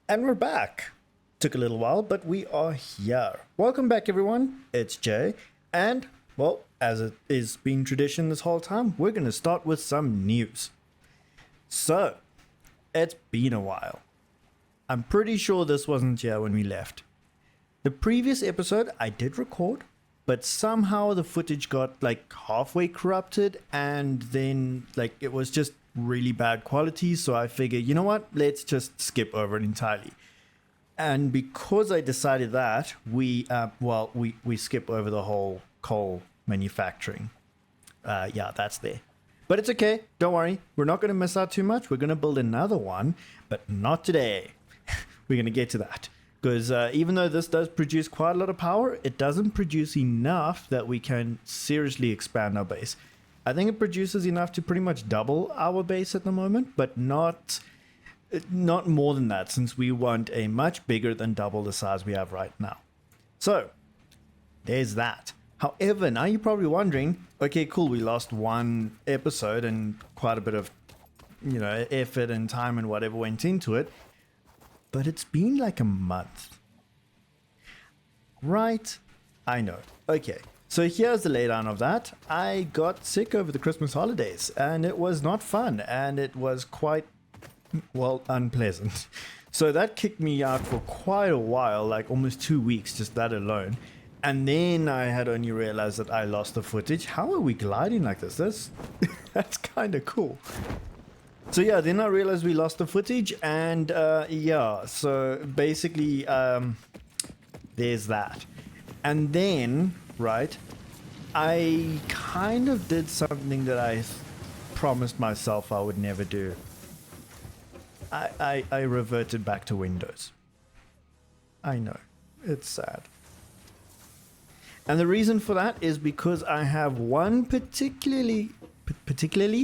And we're back. Took a little while, but we are here. Welcome back, everyone. It's Jay. And, well, as it is been tradition this whole time, we're going to start with some news. So, it's been a while. I'm pretty sure this wasn't here when we left. The previous episode I did record, but somehow the footage got like halfway corrupted and then like it was just really bad quality. So I figured, you know what, let's just skip over it entirely. And because I decided that, we skip over the whole coal manufacturing. Yeah, that's there. But it's okay. Don't worry. We're not going to miss out too much. We're going to build another one, but not today. We're going to get to that. Because even though this does produce quite a lot of power, it doesn't produce enough that we can seriously expand our base. I think it produces enough to pretty much double our base at the moment, but not more than that, since we want a much bigger than double the size we have right now. So, there's that. However, now you're probably wondering, okay, cool, we lost one episode and quite a bit of, effort and time and whatever went into it. But it's been like a month. Right? I know. Okay. So here's the laydown of that. I got sick over the Christmas holidays and it was not fun and it was quite, well, unpleasant. So that kicked me out for quite a while, like almost 2 weeks, just that alone. And then I had only realized that I lost the footage. How are we gliding like this? That's kind of cool. So yeah, then I realized we lost the footage and so basically there's that. And then, right, I kind of did something that I promised myself I would never do. I reverted back to Windows. I know, it's sad. And the reason for that is because I have one particularly,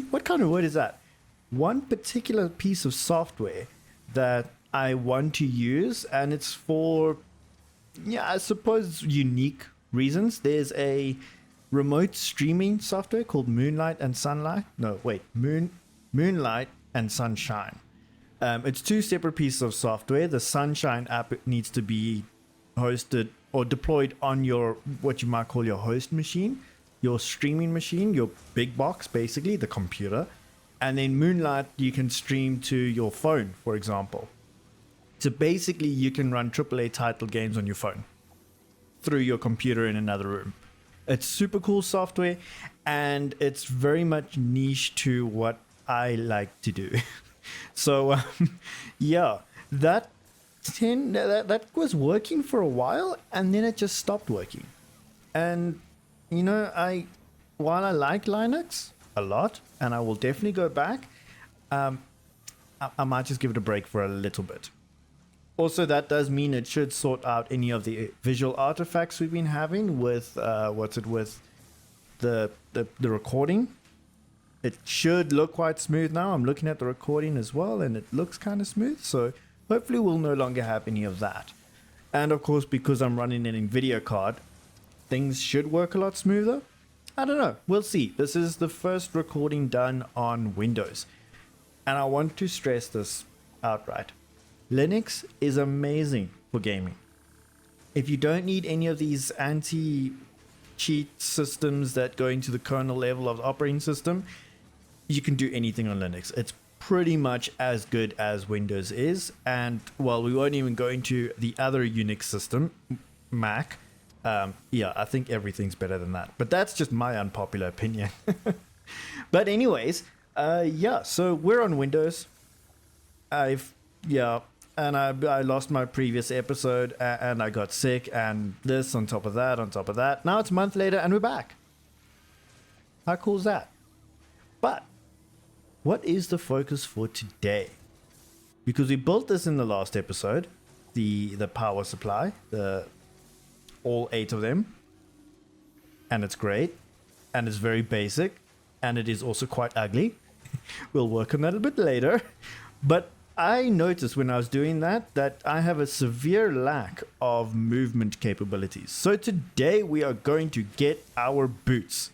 what kind of word is that? One particular piece of software that I want to use, and it's for, I suppose, unique reasons. There's a remote streaming software called Moonlight and Sunlight. No, wait, Moonlight and Sunshine. It's two separate pieces of software. The Sunshine app needs to be hosted or deployed on your, what you might call your host machine, your streaming machine, your big box, basically, the computer. And then Moonlight, you can stream to your phone, for example. So basically, you can run AAA title games on your phone through your computer in another room. It's super cool software, and it's very much niche to what I like to do. So, that was working for a while, and then it just stopped working. And, while I like Linux a lot, and I will definitely go back, I might just give it a break for a little bit. Also, that does mean it should sort out any of the visual artifacts we've been having with the recording. It should look quite smooth now. I'm looking at the recording as well, and it looks kind of smooth. So hopefully we'll no longer have any of that. And of course, because I'm running an NVIDIA card, things should work a lot smoother. I don't know. We'll see. This is the first recording done on Windows. And I want to stress this outright. Linux is amazing for gaming. If you don't need any of these anti-cheat systems that go into the kernel level of the operating system, you can do anything on Linux. It's pretty much as good as Windows is. And, well, we won't even go into the other Unix system, Mac. I think everything's better than that. But that's just my unpopular opinion. But anyways, so we're on Windows. I lost my previous episode and I got sick and this on top of that. Now it's a month later and we're back. How cool is that? But what is the focus for today? Because we built this in the last episode, the power supply, all 8 of them, and it's great, and it's very basic, and it is also quite ugly. We'll work on that a bit later. But I noticed when I was doing that I have a severe lack of movement capabilities. So today we are going to get our boots.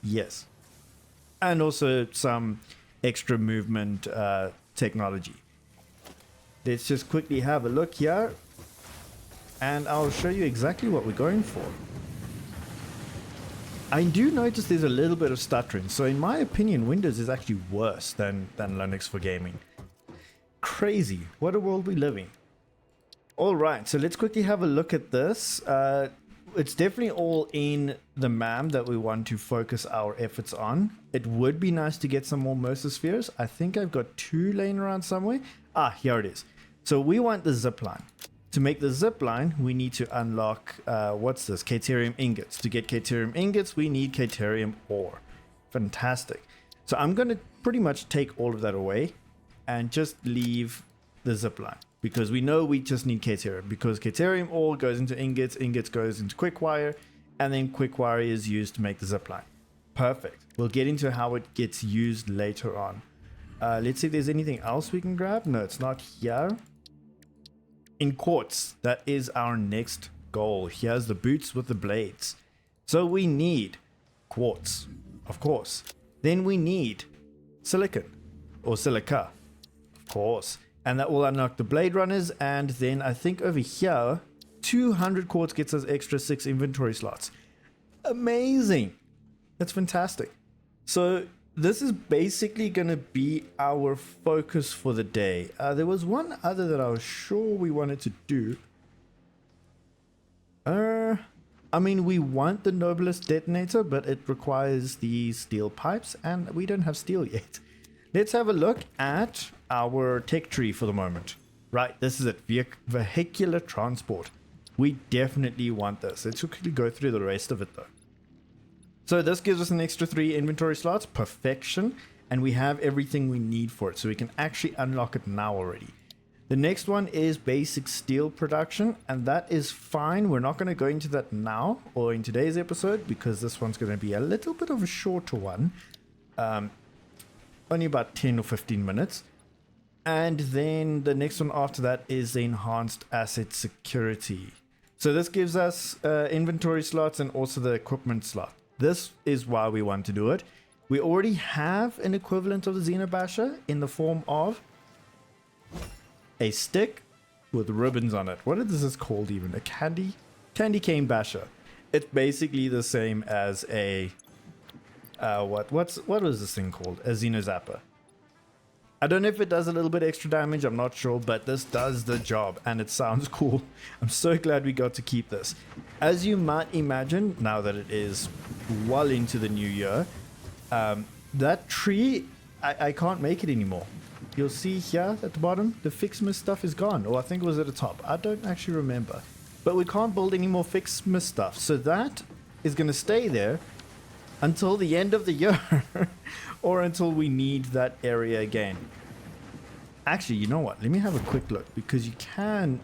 Yes. And also some extra movement technology. let's just quickly have a look here, and I'll show you exactly what we're going for. I do notice there's a little bit of stuttering, so in my opinion, Windows is actually worse than Linux for gaming. Crazy, what a world we live in. Alright, so let's quickly have a look at this. It's definitely all in the MAM that we want to focus our efforts on. It would be nice to get some more Mercer-spheres. I think I've got 2 laying around somewhere. Ah, here it is. So we want the zip line. To make the zip line, we need to unlock, what's this? Caterium ingots. To get Caterium ingots, we need Caterium ore. Fantastic. So I'm going to pretty much take all of that away and just leave the zip line. Because we know we just need Caterium. Because Caterium ore goes into ingots, ingots goes into quick wire, and then quick wire is used to make the zip line. Perfect. We'll get into how it gets used later on. Let's see if there's anything else we can grab. No, it's not here. In quartz, that is our next goal. Here's the boots with the blades. So we need quartz, of course. Then we need silicon, or silica, of course. And that will unlock the blade runners. And then I think over here, 200 quartz gets us extra 6 inventory slots. Amazing. That's fantastic. So this is basically going to be our focus for the day. There was one other that I was sure we wanted to do. I mean, we want the Noblest detonator, but it requires the steel pipes, and we don't have steel yet. Let's have a look at our tech tree for the moment. Right, this is it. Vehicular transport. We definitely want this. Let's quickly go through the rest of it though. So this gives us an extra 3 inventory slots. Perfection. And we have everything we need for it. So we can actually unlock it now already. The next one is basic steel production. And that is fine. We're not going to go into that now or in today's episode, because this one's going to be a little bit of a shorter one. Only about 10 or 15 minutes. And then the next one after that is the enhanced asset security. So this gives us inventory slots and also the equipment slot. This is why we want to do it. We already have an equivalent of the Xenobasher in the form of a stick with ribbons on it. What is this called even? A candy cane basher. It's basically the same as a what was this thing called? A Xenozapper. I don't know if it does a little bit extra damage, I'm not sure, but this does the job and it sounds cool. I'm so glad we got to keep this. As you might imagine, now that it is well into the new year, that tree, I can't make it anymore. You'll see here at the bottom, the Fixmas stuff is gone, or I think it was at the top. I don't actually remember. But we can't build any more Fixmas stuff, so that is going to stay there until the end of the year. Or until we need that area again. Actually, you know what? Let me have a quick look, because you can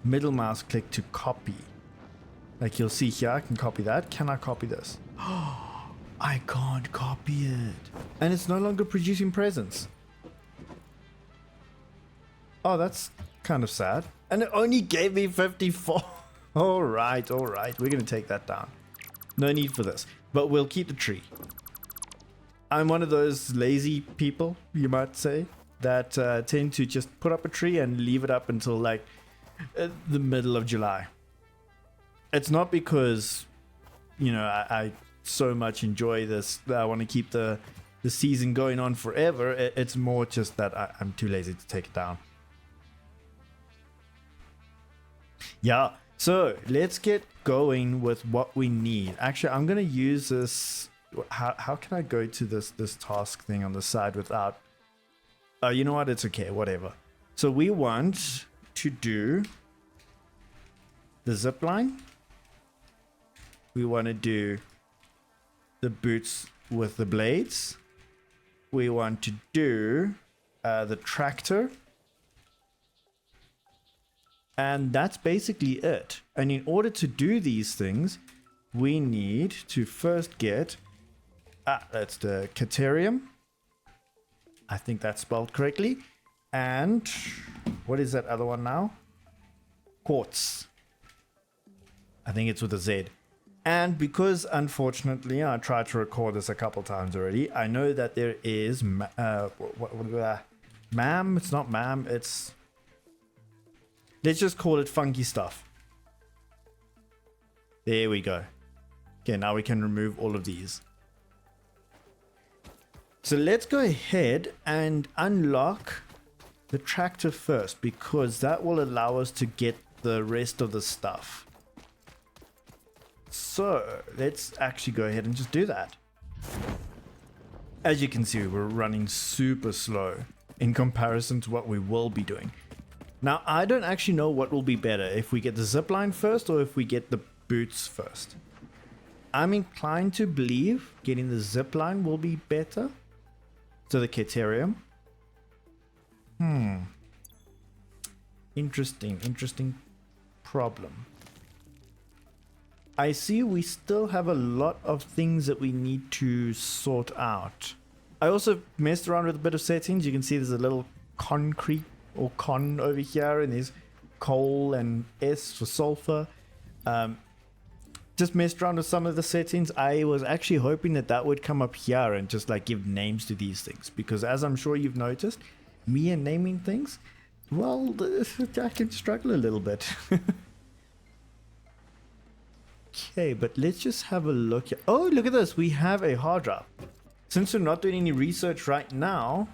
middle mouse click to copy. Like you'll see here, I can copy that. Can I copy this? Oh, I can't copy it. And it's no longer producing presents. Oh, that's kind of sad. And it only gave me 54. All right. We're going to take that down. No need for this. But we'll keep the tree. I'm one of those lazy people, you might say, that tend to just put up a tree and leave it up until like the middle of July. It's not because, you know, I so much enjoy this that I want to keep the season going on forever. It's more just that I'm too lazy to take it down. Yeah, so let's get going with what we need. Actually, I'm going to use this. How can I go to this task thing on the side without... you know what? It's okay. Whatever. So we want to do the zip line. We want to do the boots with the blades. We want to do the tractor. And that's basically it. And in order to do these things, we need to first get... that's the Caterium. I think that's spelled correctly. And what is that other one now? Quartz. I think it's with a Z. And because, unfortunately, I tried to record this a couple times already, I know that there is... MAM. It's not MAM. It's Let's just call it funky stuff. There we go. Okay, now we can remove all of these. So let's go ahead and unlock the tractor first, because that will allow us to get the rest of the stuff. So let's actually go ahead and just do that. As you can see, we're running super slow in comparison to what we will be doing. Now, I don't actually know what will be better, if we get the zipline first or if we get the boots first. I'm inclined to believe getting the zipline will be better. So the Caterium. Interesting problem. I see we still have a lot of things that we need to sort out. I also messed around with a bit of settings. You can see there's a little concrete or con over here, and there's coal and S for sulfur. Just messed around with some of the settings. I was actually hoping that that would come up here and just like give names to these things, because as I'm sure you've noticed, me and naming things, well, I can struggle a little bit. Okay, but let's just have a look here. Oh, look at this. We have a hard drive. Since we're not doing any research right now,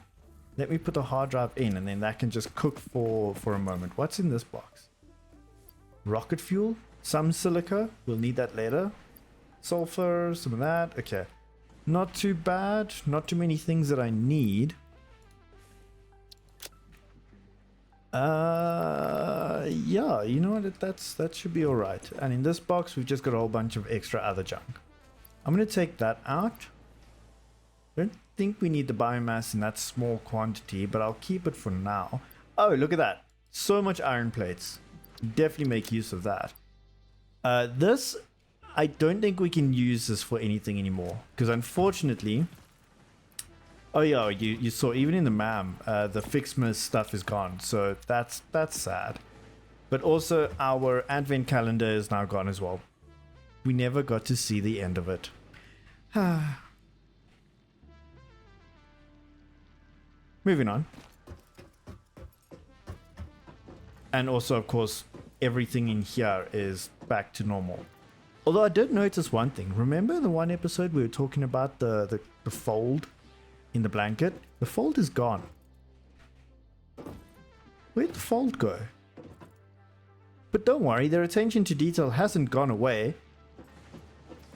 let me put the hard drive in, and then that can just cook for a moment. What's in this box? Rocket fuel, some silica. We'll need that later. Sulfur, some of that. Okay. Not too bad. Not too many things that I need. Yeah, you know what, that should be all right. And in this box we've just got a whole bunch of extra other junk. I'm going to take that out. Don't think we need the biomass in that small quantity, but I'll keep it for now. Oh, look at that. So much iron plates. Definitely make use of that. This, I don't think we can use this for anything anymore, because unfortunately, oh yeah, you saw even in the MAM, the Fixmas stuff is gone, so that's sad. But also our advent calendar is now gone as well. We never got to see the end of it. Moving on. And also, of course, everything in here is back to normal. Although I did notice one thing. Remember the one episode we were talking about the fold in the blanket? The fold is gone. Where'd the fold go? But don't worry, their attention to detail hasn't gone away.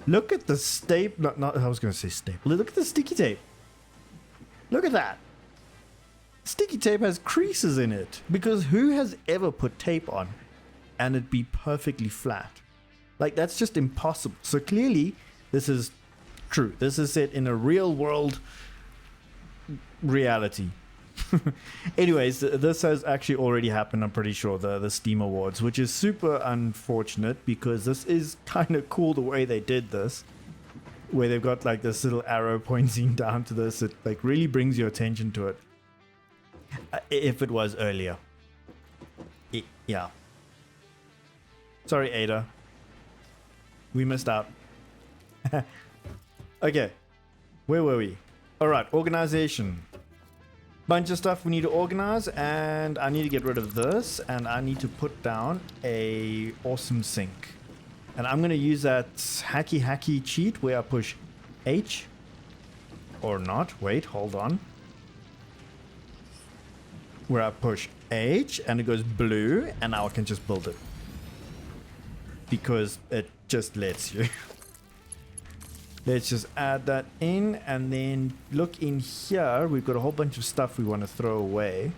Look at the staple. Not I was going to say staple. Look at the sticky tape. Look at that. Sticky tape has creases in it, because who has ever put tape on and it'd be perfectly flat? Like, that's just impossible. So clearly this is true. This is set in a real world reality. Anyways, this has actually already happened, I'm pretty sure, the Steam Awards, which is super unfortunate, because this is kind of cool the way they did this, where they've got like this little arrow pointing down to this. It like really brings your attention to it. If it was earlier. Yeah. Sorry, Ada. We missed out. Okay. Where were we? Alright, organization. Bunch of stuff we need to organize, and I need to get rid of this, and I need to put down a awesome sink. And I'm going to use that hacky cheat where I push H. Or not. Wait, hold on. Where I push H and it goes blue, and now I can just build it. Because it just lets you. Let's just add that in, and then look in here. We've got a whole bunch of stuff we want to throw away.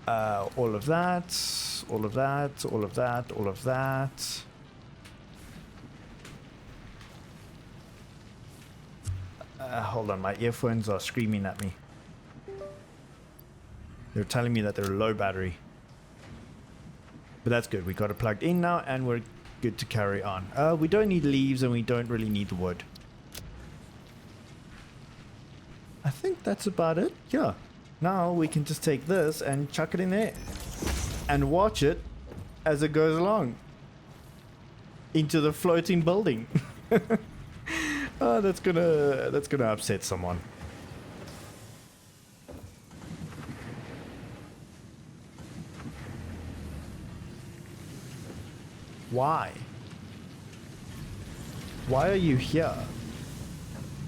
All of that, all of that, all of that, all of that. Hold on, my earphones are screaming at me. They're telling me that they're low battery. But that's good. We got it plugged in now, and we're good to carry on. We don't need leaves, and we don't really need the wood. I think that's about it. Yeah. Now we can just take this and chuck it in there. And watch it as it goes along. Into the floating building. Oh, that's gonna upset someone. Why? Why are you here?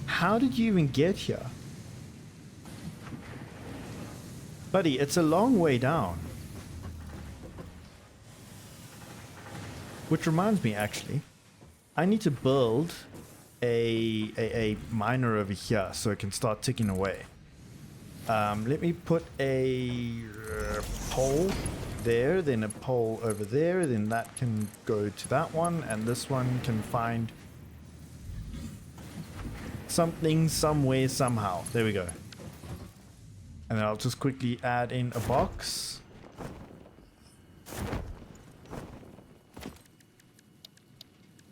How did you even get here? Buddy, it's a long way down. Which reminds me, actually, I need to build a miner over here so it can start ticking away. Let me put a pole there, then a pole over there, then that can go to that one, and this one can find something somewhere somehow. There we go. And then I'll just quickly add in a box.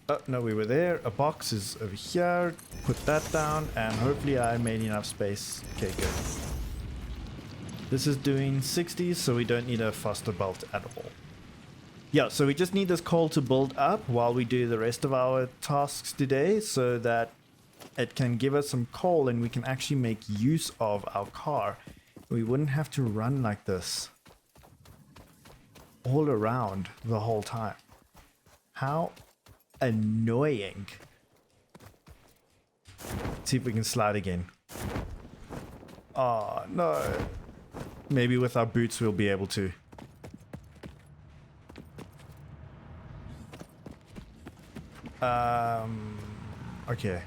Oh, no, we were there. A box is over here. Put that down, and hopefully I made enough space. Okay, good. This is doing 60, so we don't need a faster belt at all. Yeah, so we just need this coal to build up while we do the rest of our tasks today, so that it can give us some coal and we can actually make use of our car. We wouldn't have to run like this all around the whole time. How annoying. Let's see if we can slide again. Oh, no. Maybe with our boots we'll be able to. Okay.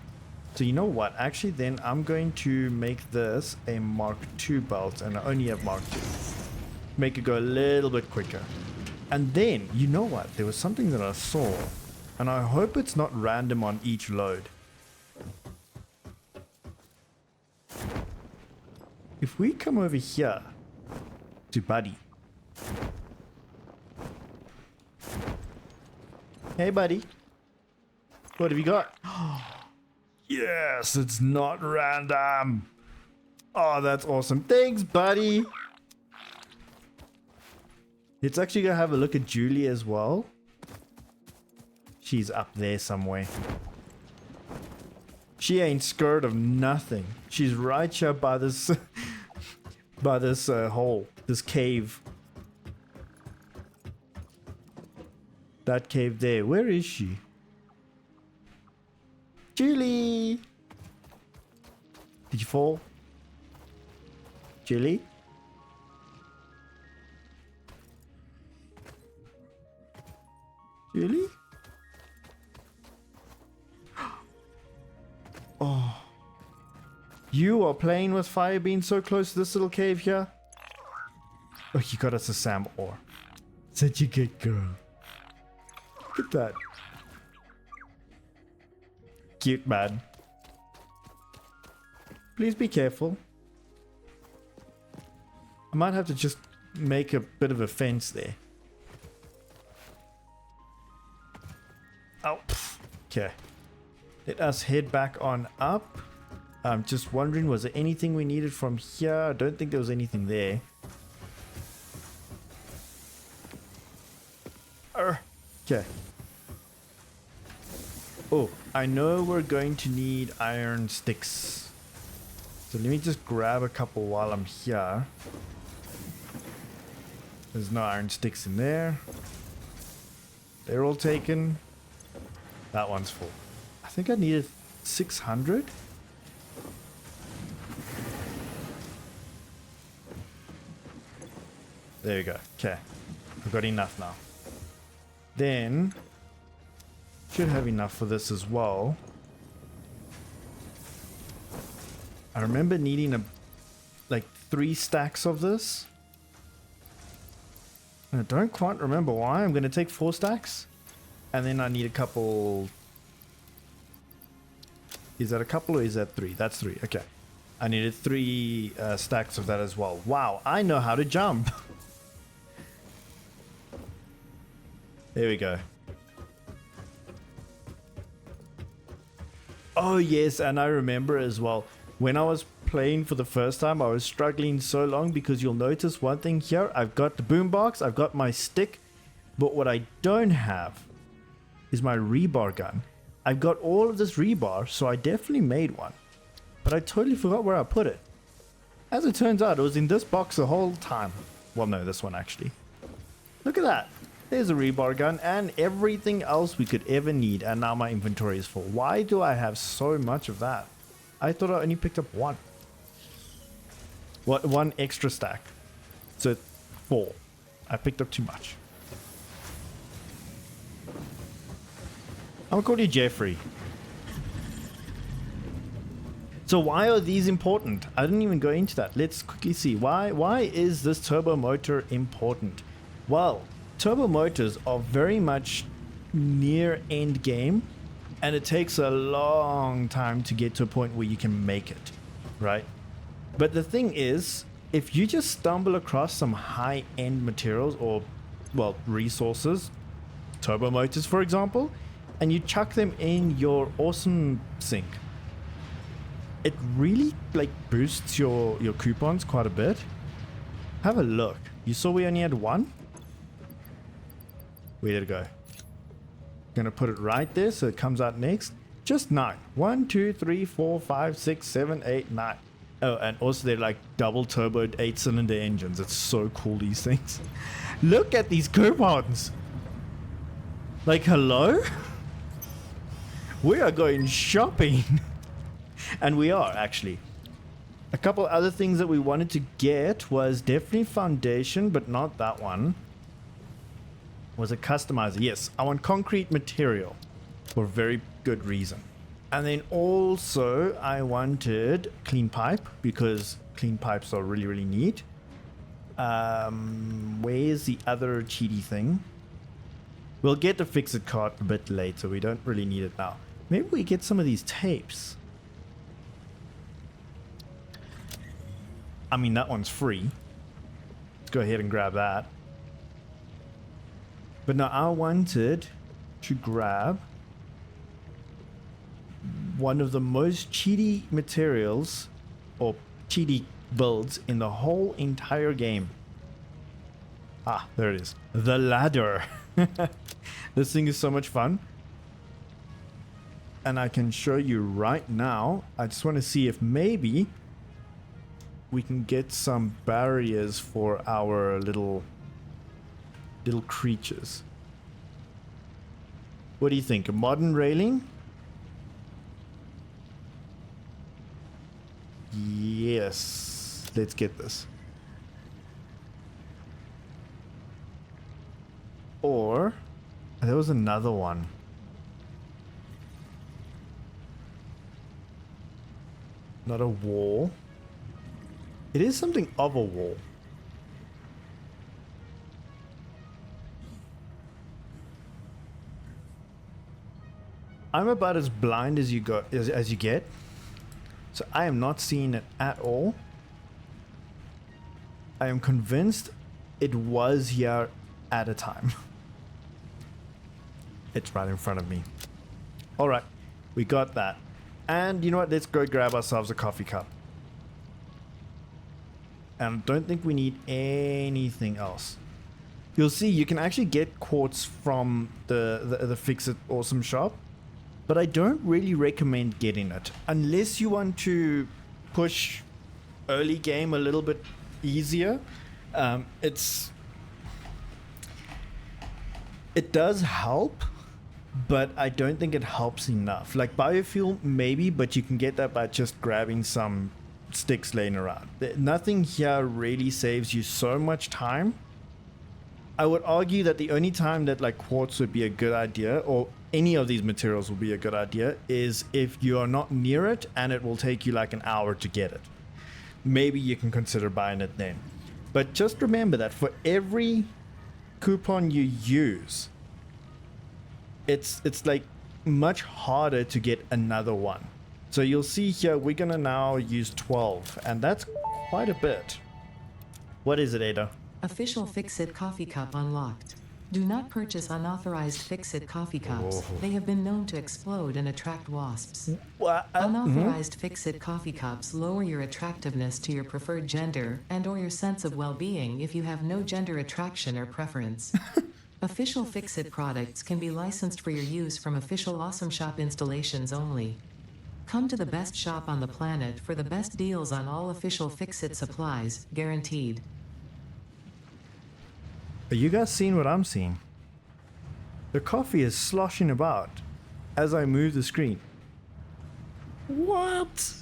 So you know what? Actually, then I'm going to make this a Mark II belt, and I only have Mark II. Make it go a little bit quicker. And then, you know what? There was something that I saw, and I hope it's not random on each load. If we come over here to Buddy. Hey, buddy. What have you got? Yes, it's not random. Oh, that's awesome. Thanks, buddy. Let's actually go have a look at Julie as well. She's up there somewhere. She ain't scared of nothing. She's right here by this by this hole, this cave. That cave there. Where is she? Julie! Did you fall? Julie? Julie? Oh. You are playing with fire being so close to this little cave here? Oh, you got us a Sam ore. Such a good girl. Look at that. Cute, man. Please be careful. I might have to just make a bit of a fence there. Oh, okay. Let us head back on up. I'm just wondering, was there anything we needed from here? I don't think there was anything there. Okay. Oh, I know we're going to need iron sticks. So let me just grab a couple while I'm here. There's no iron sticks in there. They're all taken. That one's full. I think I needed 600. There you go. Okay. I've got enough now. Then should have enough for this as well. I remember needing like 3 stacks of this. And I don't quite remember why. I'm going to take 4 stacks. And then I need a couple. Is that a couple or is that 3? That's 3. Okay. I needed 3 stacks of that as well. Wow, I know how to jump. There we go. Oh yes, and I remember as well, when I was playing for the first time, I was struggling so long because you'll notice one thing here. I've got the boombox, I've got my stick, but what I don't have is my rebar gun. I've got all of this rebar, so I definitely made one, but I totally forgot where I put it. As it turns out, it was in this box the whole time. Well, no, this one actually. Look at that. There's a rebar gun and everything else we could ever need, and now my inventory is full. Why do I have so much of that? I thought I only picked up one. What, one extra stack. So 4. I picked up too much. I'm gonna call you Jeffrey. So why are these important? I didn't even go into that. Let's quickly see. Why is this turbo motor important? Well, turbo motors are very much near end game, and it takes a long time to get to a point where you can make it, right? But the thing is, if you just stumble across some high-end materials or, well, resources, turbo motors for example, and you chuck them in your awesome sink, it really like boosts your coupons quite a bit. Have a look. You saw we only had one? Where did it go? Gonna put it right there so it comes out next. Just 9. 1, 2, 3, 4, 5, 6, 7, 8, 9. Oh, and also they're like double turbo 8-cylinder engines. It's so cool, these things. Look at these coupons. Like, hello? We are going shopping. And we are, actually. A couple other things that we wanted to get was definitely foundation, but not that one. Was a customizer. Yes, I want concrete material for a very good reason. And then also I wanted clean pipe, because clean pipes are really, really neat. Where's the other cheaty thing? We'll get the fix-it card a bit later. We don't really need it now. Maybe we get some of these tapes. I mean, that one's free. Let's go ahead and grab that. But now I wanted to grab one of the most cheaty materials or cheaty builds in the whole entire game. Ah, there it is. The ladder. This thing is so much fun. And I can show you right now. I just want to see if maybe we can get some barriers for our little creatures. What do you think? A modern railing? Yes. Let's get this. Or there was another one. Not a wall. It is something of a wall. I'm about as blind as you go as you get. So I am not seeing it at all. I am convinced it was here at a time. It's right in front of me. All right, we got that. And you know what? Let's go grab ourselves a coffee cup. And I don't think we need anything else. You'll see you can actually get quartz from the Fix It Awesome shop. But I don't really recommend getting it. Unless you want to push early game a little bit easier. It does help, but I don't think it helps enough. Like biofuel, maybe, but you can get that by just grabbing some sticks laying around. Nothing here really saves you so much time. I would argue that the only time that like quartz would be a good idea, or any of these materials will be a good idea, is if you are not near it and it will take you like an hour to get it. Maybe you can consider buying it then. But just remember that for every coupon you use, it's like much harder to get another one. So you'll see here we're gonna now use 12, and that's quite a bit. What is it, Ada? Official Fix-It coffee cup unlocked. Do not purchase unauthorized Fix-It coffee cups. Oh. They have been known to explode and attract wasps. What? Unauthorized Fix-It coffee cups lower your attractiveness to your preferred gender and/or your sense of well-being if you have no gender attraction or preference. Official Fix-It products can be licensed for your use from official Awesome Shop installations only. Come to the best shop on the planet for the best deals on all official Fix-It supplies, guaranteed. Are you guys seeing what I'm seeing? The coffee is sloshing about as I move the screen. What?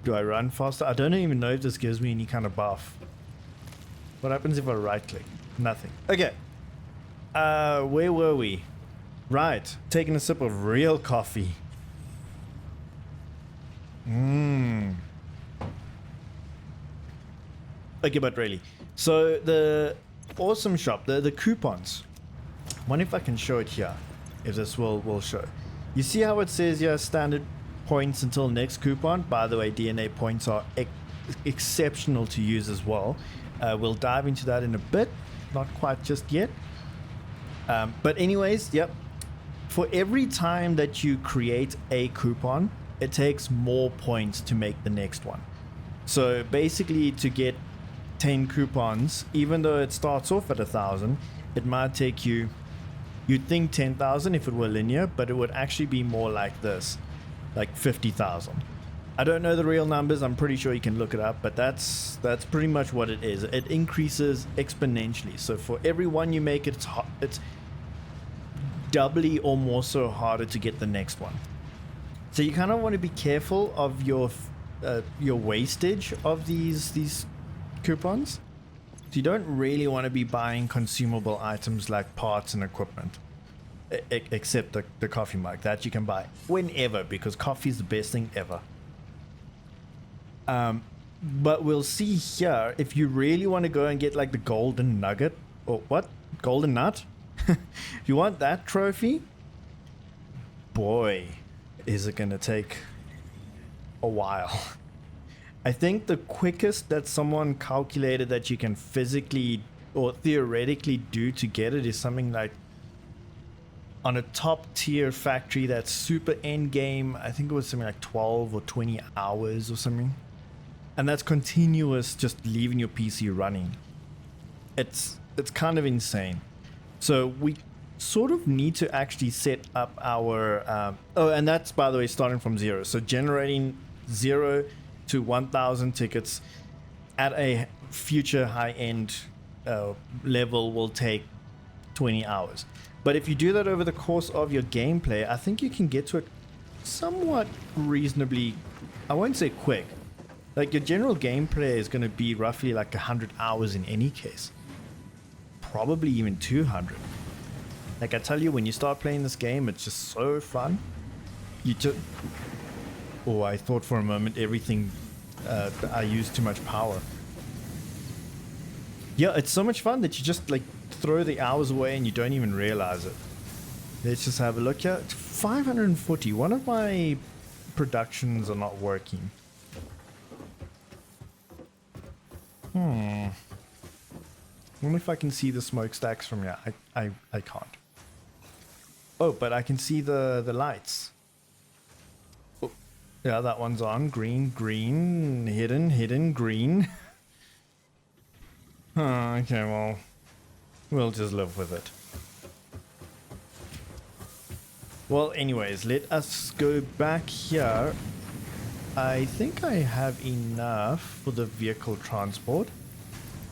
Do I run faster? I don't even know if this gives me any kind of buff. What happens if I right click? Nothing. Okay. Where were we? Right. Taking a sip of real coffee. Okay, but really. So the awesome shop, the coupons. I wonder if I can show it here. If this will show. You see how it says here standard points until next coupon? By the way, DNA points are exceptional to use as well. We'll dive into that in a bit. Not quite just yet. But anyways, yep. For every time that you create a coupon, it takes more points to make the next one. So basically to get 10 coupons, even though it starts off at 1,000, it might take you, you'd think 10,000 if it were linear, but it would actually be more like this, like 50,000. I don't know the real numbers. I'm pretty sure you can look it up, but that's pretty much what it is. It increases exponentially. So for every one you make, it's doubly or more so harder to get the next one. So you kind of want to be careful of your wastage of these coupons. So you don't really want to be buying consumable items like parts and equipment, except the coffee mug that you can buy whenever, because coffee is the best thing ever. But we'll see here, if you really want to go and get like the golden nugget, or what? Golden nut? If you want that trophy, boy, is it going to take a while. I think the quickest that someone calculated that you can physically or theoretically do to get it is something like on a top tier factory that's super end game. I think it was something like 12 or 20 hours or something. And that's continuous, just leaving your PC running. It's kind of insane. So we sort of need to actually set up our... oh, and that's, by the way, starting from 0. So generating 0 to 1,000 tickets at a future high-end level will take 20 hours. But if you do that over the course of your gameplay, I think you can get to it somewhat reasonably... I won't say quick. Like, your general gameplay is going to be roughly like 100 hours in any case. Probably even 200. Like, I tell you, when you start playing this game, it's just so fun. You just... Oh, I thought for a moment everything... I used too much power. Yeah, it's so much fun that you just, like, throw the hours away and you don't even realize it. Let's just have a look here. 540. One of my productions are not working. I wonder if I can see the smokestacks from here. I can't. Oh, but I can see the lights. Oh, yeah, that one's on. Green, green, hidden, green. Okay, well, we'll just live with it. Well, anyways, let us go back here. I think I have enough for the vehicle transport.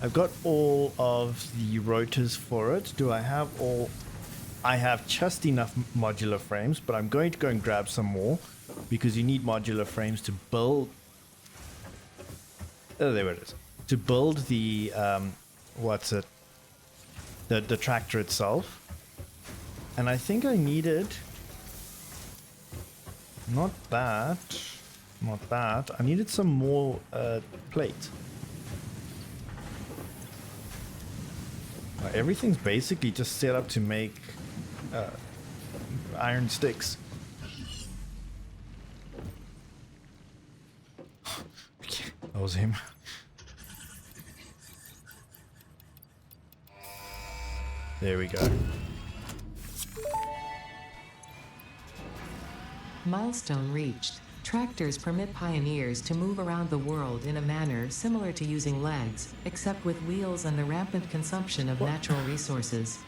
I've got all of the rotors for it. Do I have all? I have just enough modular frames, but I'm going to go and grab some more because you need modular frames to build. Oh, there it is. To build the what's it? The tractor itself. And I think I needed not that. I needed some more plate. Everything's basically just set up to make iron sticks. Okay, that was him. There we go. Milestone reached. Tractors permit pioneers to move around the world in a manner similar to using legs, except with wheels and the rampant consumption of natural resources.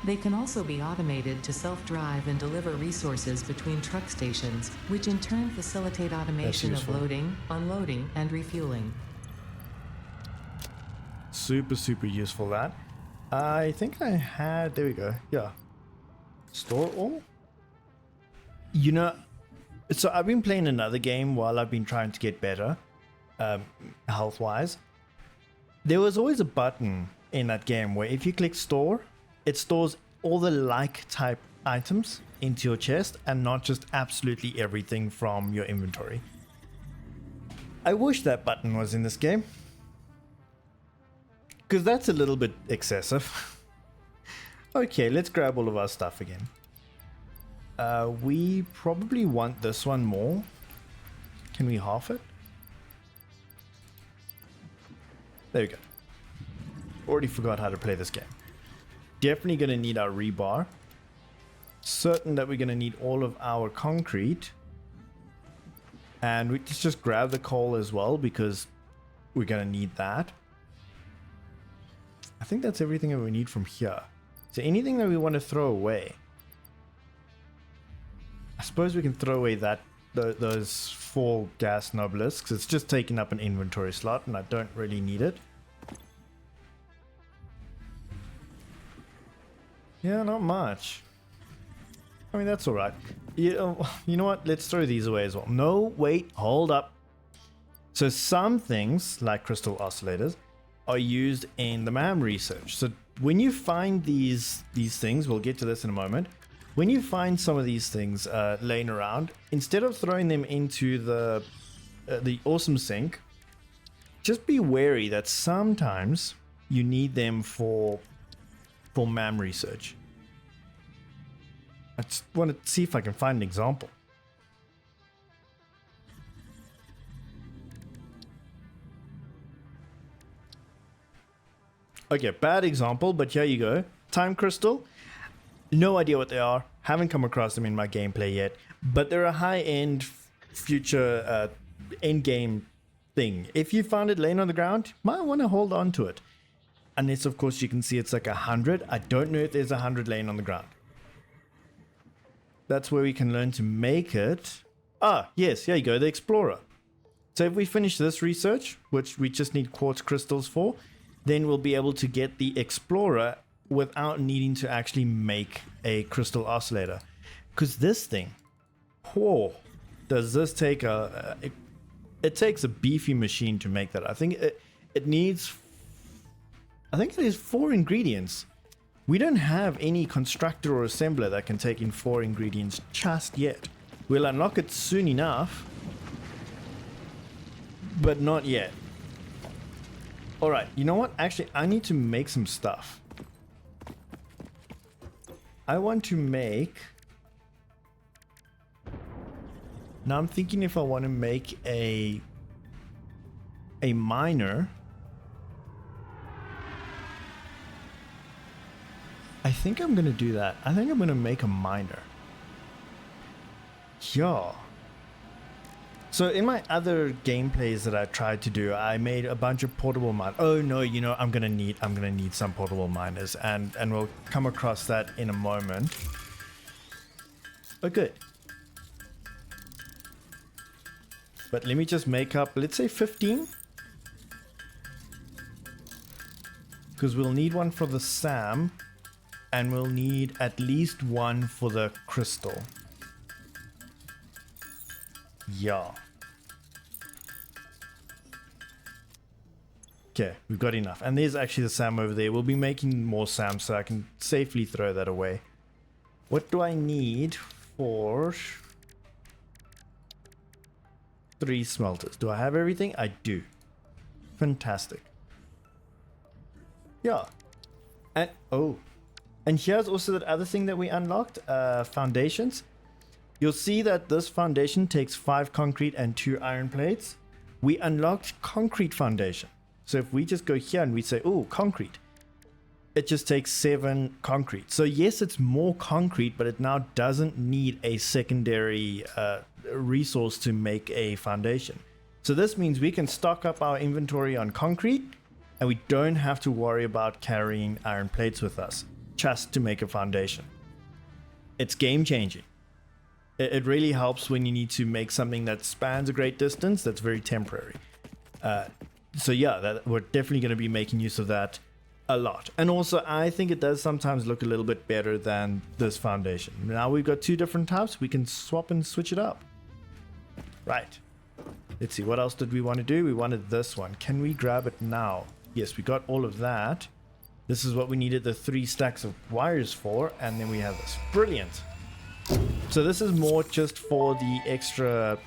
They can also be automated to self-drive and deliver resources between truck stations, which in turn facilitate automation of loading, unloading, and refueling. super useful, that. I think I had, there we go, yeah. Store all? You know, so I've been playing another game while I've been trying to get better, health-wise. There was always a button in that game where if you click store, it stores all the like type items into your chest and not just absolutely everything from your inventory. I wish that button was in this game, because that's a little bit excessive. Okay, let's grab all of our stuff again. We probably want this one more. Can we half it? There we go. Already forgot how to play this game. Definitely going to need our rebar. Certain that we're going to need all of our concrete. And we just grab the coal as well, because we're going to need that. I think that's everything that we need from here. So anything that we want to throw away. I suppose we can throw away those 4 gas nobelisks. It's just taking up an inventory slot and I don't really need it. Yeah, not much. I mean, that's alright. You know what? Let's throw these away as well. No, wait, hold up. So some things, like crystal oscillators, are used in the MAM research. So when you find these things, we'll get to this in a moment. When you find some of these things laying around, instead of throwing them into the awesome sink, just be wary that sometimes you need them for MAM research. I just want to see if I can find an example. Okay, bad example, but here you go. Time crystal. No idea what they are. Haven't come across them in my gameplay yet. But they're a high-end future end-game thing. If you found it laying on the ground, might want to hold on to it. Unless, of course, you can see it's like 100. I don't know if there's 100 laying on the ground. That's where we can learn to make it. Ah, yes, here you go, the Explorer. So if we finish this research, which we just need quartz crystals for, then we'll be able to get the Explorer without needing to actually make a crystal oscillator. Because this thing, whoa, does this take it takes a beefy machine to make that. I think it needs, I think it is 4 ingredients. We don't have any constructor or assembler that can take in 4 ingredients just yet. We'll unlock it soon enough, but not yet. Alright, you know what? Actually, I need to make some stuff. I want to make... Now I'm thinking if I want to make a miner. I think I'm going to do that. I think I'm going to make a miner. Yeah. So in my other gameplays that I tried to do, I made a bunch of portable miners. Oh no, you know, I'm gonna need some portable miners, and we'll come across that in a moment. Oh good. But let me just make up, let's say 15. Because we'll need one for the SAM, and we'll need at least one for the crystal. Yeah. Okay, we've got enough. And there's actually the SAM over there. We'll be making more SAM, so I can safely throw that away. What do I need for 3 smelters? Do I have everything? I do. Fantastic. Yeah. And oh. And here's also that other thing that we unlocked, foundations. You'll see that this foundation takes 5 concrete and 2 iron plates. We unlocked concrete foundation. So if we just go here and we say, oh, concrete, it just takes 7 concrete. So yes, it's more concrete, but it now doesn't need a secondary resource to make a foundation. So this means we can stock up our inventory on concrete, and we don't have to worry about carrying iron plates with us just to make a foundation. It's game changing. It really helps when you need to make something that spans a great distance that's very temporary. So yeah, we're definitely going to be making use of that a lot. And also, I think it does sometimes look a little bit better than this foundation. Now we've got two different types. We can swap and switch it up. Right. Let's see, what else did we want to do? We wanted this one. Can we grab it now? Yes, we got all of that. This is what we needed the 3 stacks of wires for, and then we have this. Brilliant. So this is more just for the extra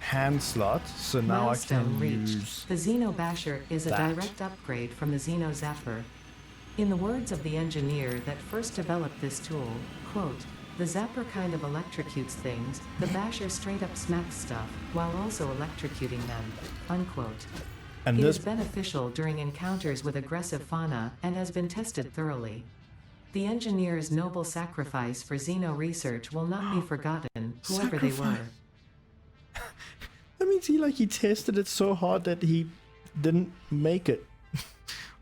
hand slot. So now Milestone I can reached. use The Xeno Basher is a that. direct upgrade from the Xeno Zapper. In the words of the engineer that first developed this tool, quote, "The Zapper kind of electrocutes things, the Basher straight up smacks stuff, while also electrocuting them," unquote. And It this is beneficial during encounters with aggressive fauna and has been tested thoroughly. The engineer's noble sacrifice for Xeno research will not be forgotten, whoever they were. That means he tested it so hard that he didn't make it.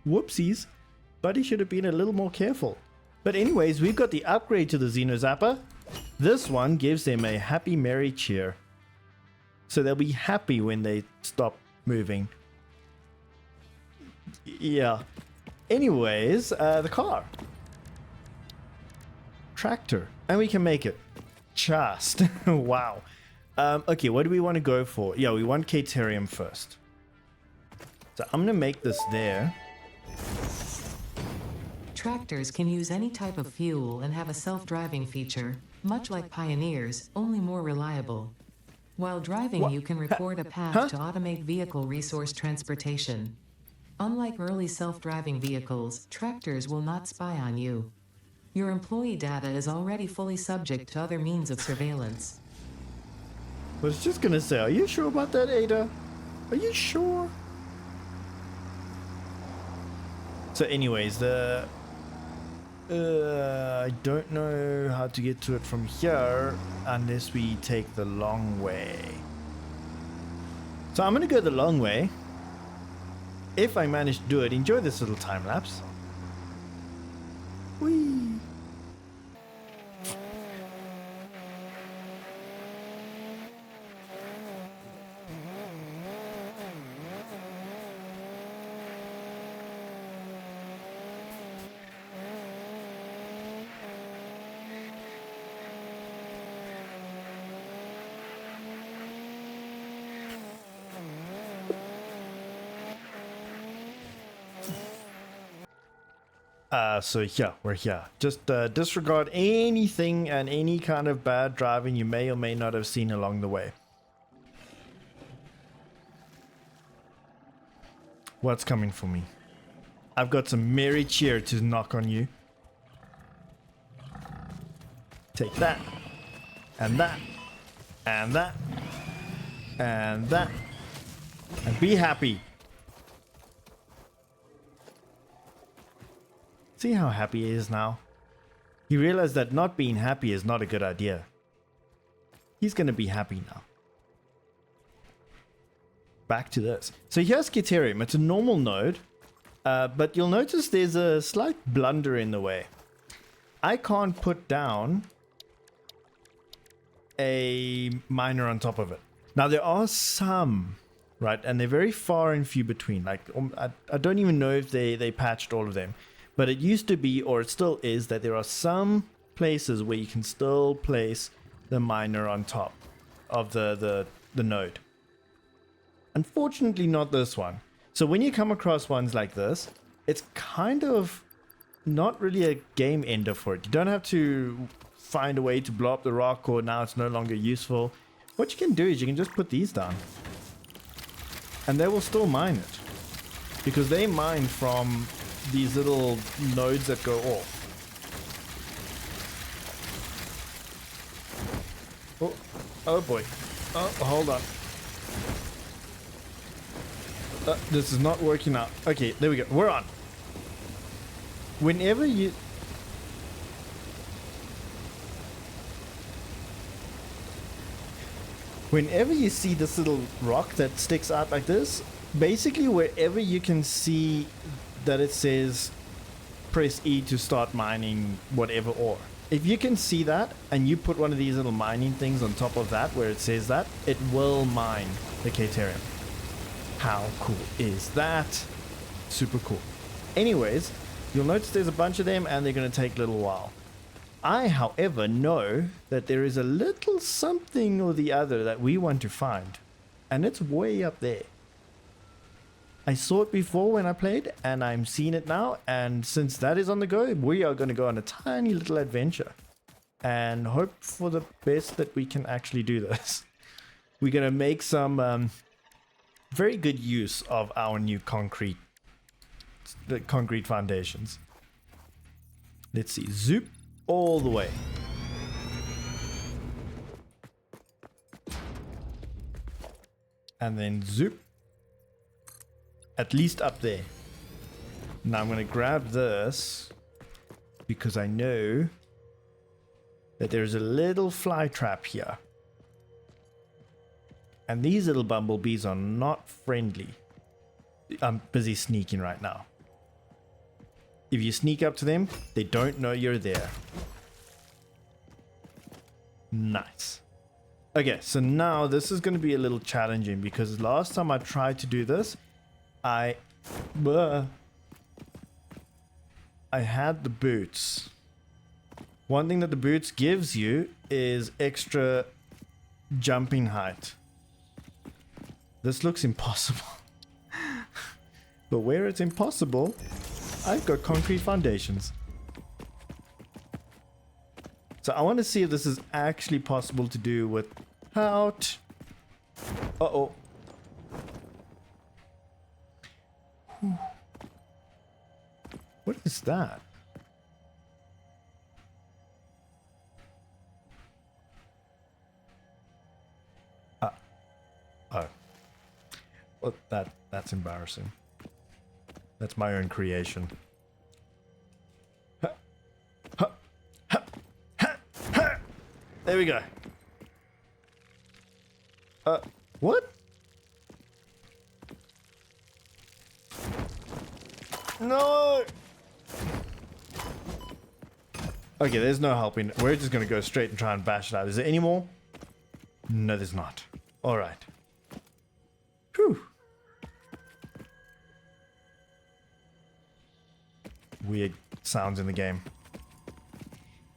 Whoopsies. Buddy should have been a little more careful. But anyways, we've got the upgrade to the Xeno Zapper. This one gives them a happy, merry cheer. So they'll be happy when they stop moving. Yeah. Anyways, the car. Tractor. And we can make it. Just. Wow. Okay, what do we want to go for? Yeah, we want Caterium first. So I'm going to make this there. Tractors can use any type of fuel and have a self-driving feature, much like Pioneers, only more reliable. While driving, What? you can record a path Huh? to automate vehicle resource transportation. Unlike early self-driving vehicles, tractors will not spy on you. Your employee data is already fully subject to other means of surveillance. I was just going to say, are you sure about that, Ada? Are you sure? So anyways, I don't know how to get to it from here unless we take the long way. So I'm going to go the long way. If I manage to do it, enjoy this little time lapse. Whee! So yeah, we're here. Just disregard anything and any kind of bad driving you may or may not have seen along the way. What's coming for me? I've got some merry cheer to knock on you. Take that. And that. And that. And that. And be happy. See how happy he is now? He realized that not being happy is not a good idea. He's gonna be happy now. Back to this. So here's Caterium. It's a normal node, but you'll notice there's a slight blunder in the way. I can't put down a miner on top of it. Now there are some, right, and they're very far and few between. Like I don't even know if they patched all of them. But it used to be, or it still is, that there are some places where you can still place the miner on top of the node. Unfortunately, not this one. So when you come across ones like this, it's kind of not really a game ender for it. You don't have to find a way to blow up the rock, or now it's no longer useful. What you can do is you can just put these down. And they will still mine it. Because they mine from these little nodes that go off. Oh boy. Oh, hold on. This is not working out. Okay, there we go. We're on. Whenever you see this little rock that sticks out like this, basically wherever you can see that it says press E to start mining whatever ore. If you can see that and you put one of these little mining things on top of that where it says that, it will mine the Caterium. How cool is that? Super cool. Anyways, you'll notice there's a bunch of them and they're going to take a little while. I, however, know that there is a little something or the other that we want to find. And it's way up there. I saw it before when I played, and I'm seeing it now. And since that is on the go, we are going to go on a tiny little adventure. And hope for the best that we can actually do this. We're going to make some very good use of our new concrete foundations. Let's see. Zoop all the way. And then zoop. At least up there. Now I'm going to grab this because I know that there's a little fly trap here. And these little bumblebees are not friendly. I'm busy sneaking right now. If you sneak up to them, they don't know you're there. Nice. Okay, so now this is going to be a little challenging because last time I tried to do this, I had the boots. One thing that the boots gives you is extra jumping height. This looks impossible. But where it's impossible, I've got concrete foundations. So I want to see if this is actually possible to do without... Uh-oh. What is that? Oh. Well, that's embarrassing. That's my own creation. There we go. What? No! Okay, there's no helping. We're just gonna go straight and try and bash it out. Is there any more? No, there's not. Alright. Whew. Weird sounds in the game.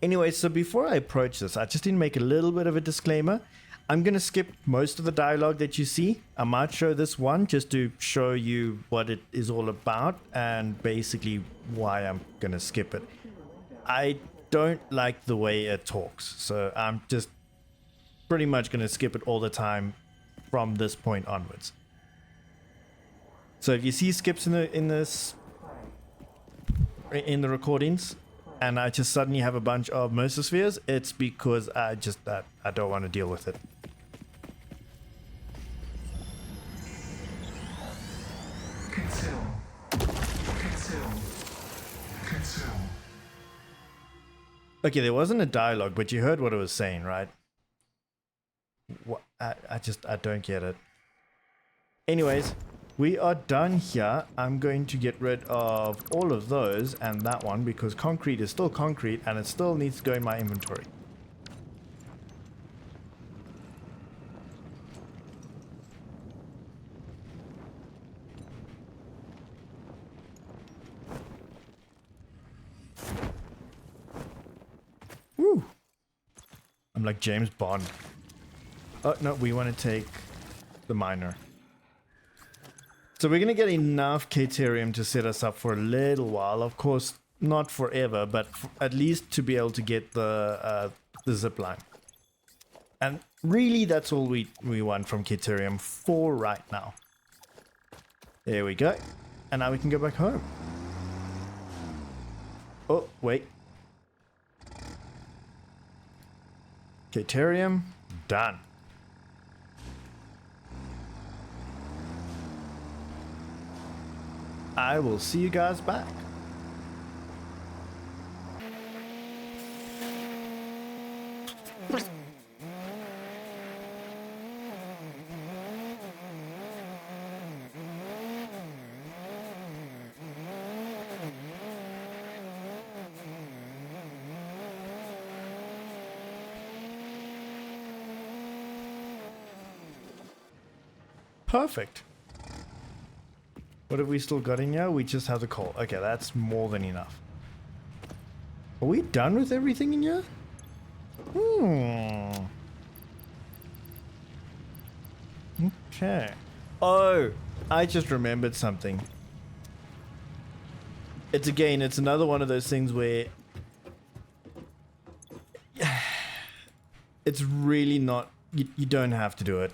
Anyway, so before I approach this, I just need to make a little bit of a disclaimer. I'm going to skip most of the dialogue that you see. I might show this one just to show you what it is all about and basically why I'm going to skip it. I don't like the way it talks, so I'm just pretty much going to skip it all the time from this point onwards. So if you see skips in the recordings, and I just suddenly have a bunch of Mercerspheres, it's because I don't want to deal with it. Okay, there wasn't a dialogue, but you heard what it was saying, right? What? I don't get it. Anyways, we are done here. I'm going to get rid of all of those and that one because concrete is still concrete and it still needs to go in my inventory. Woo! I'm like James Bond. Oh, no, we want to take the miner. So we're going to get enough Caterium to set us up for a little while. Of course, not forever, but at least to be able to get the zip line. And really, that's all we want from Caterium for right now. There we go. And now we can go back home. Oh, wait. Caterium, done. I will see you guys back. Perfect. What have we still got in here? We just have the coal. Okay, that's more than enough. Are we done with everything in here? Okay. Oh, I just remembered something. It's another one of those things where it's really not, you don't have to do it.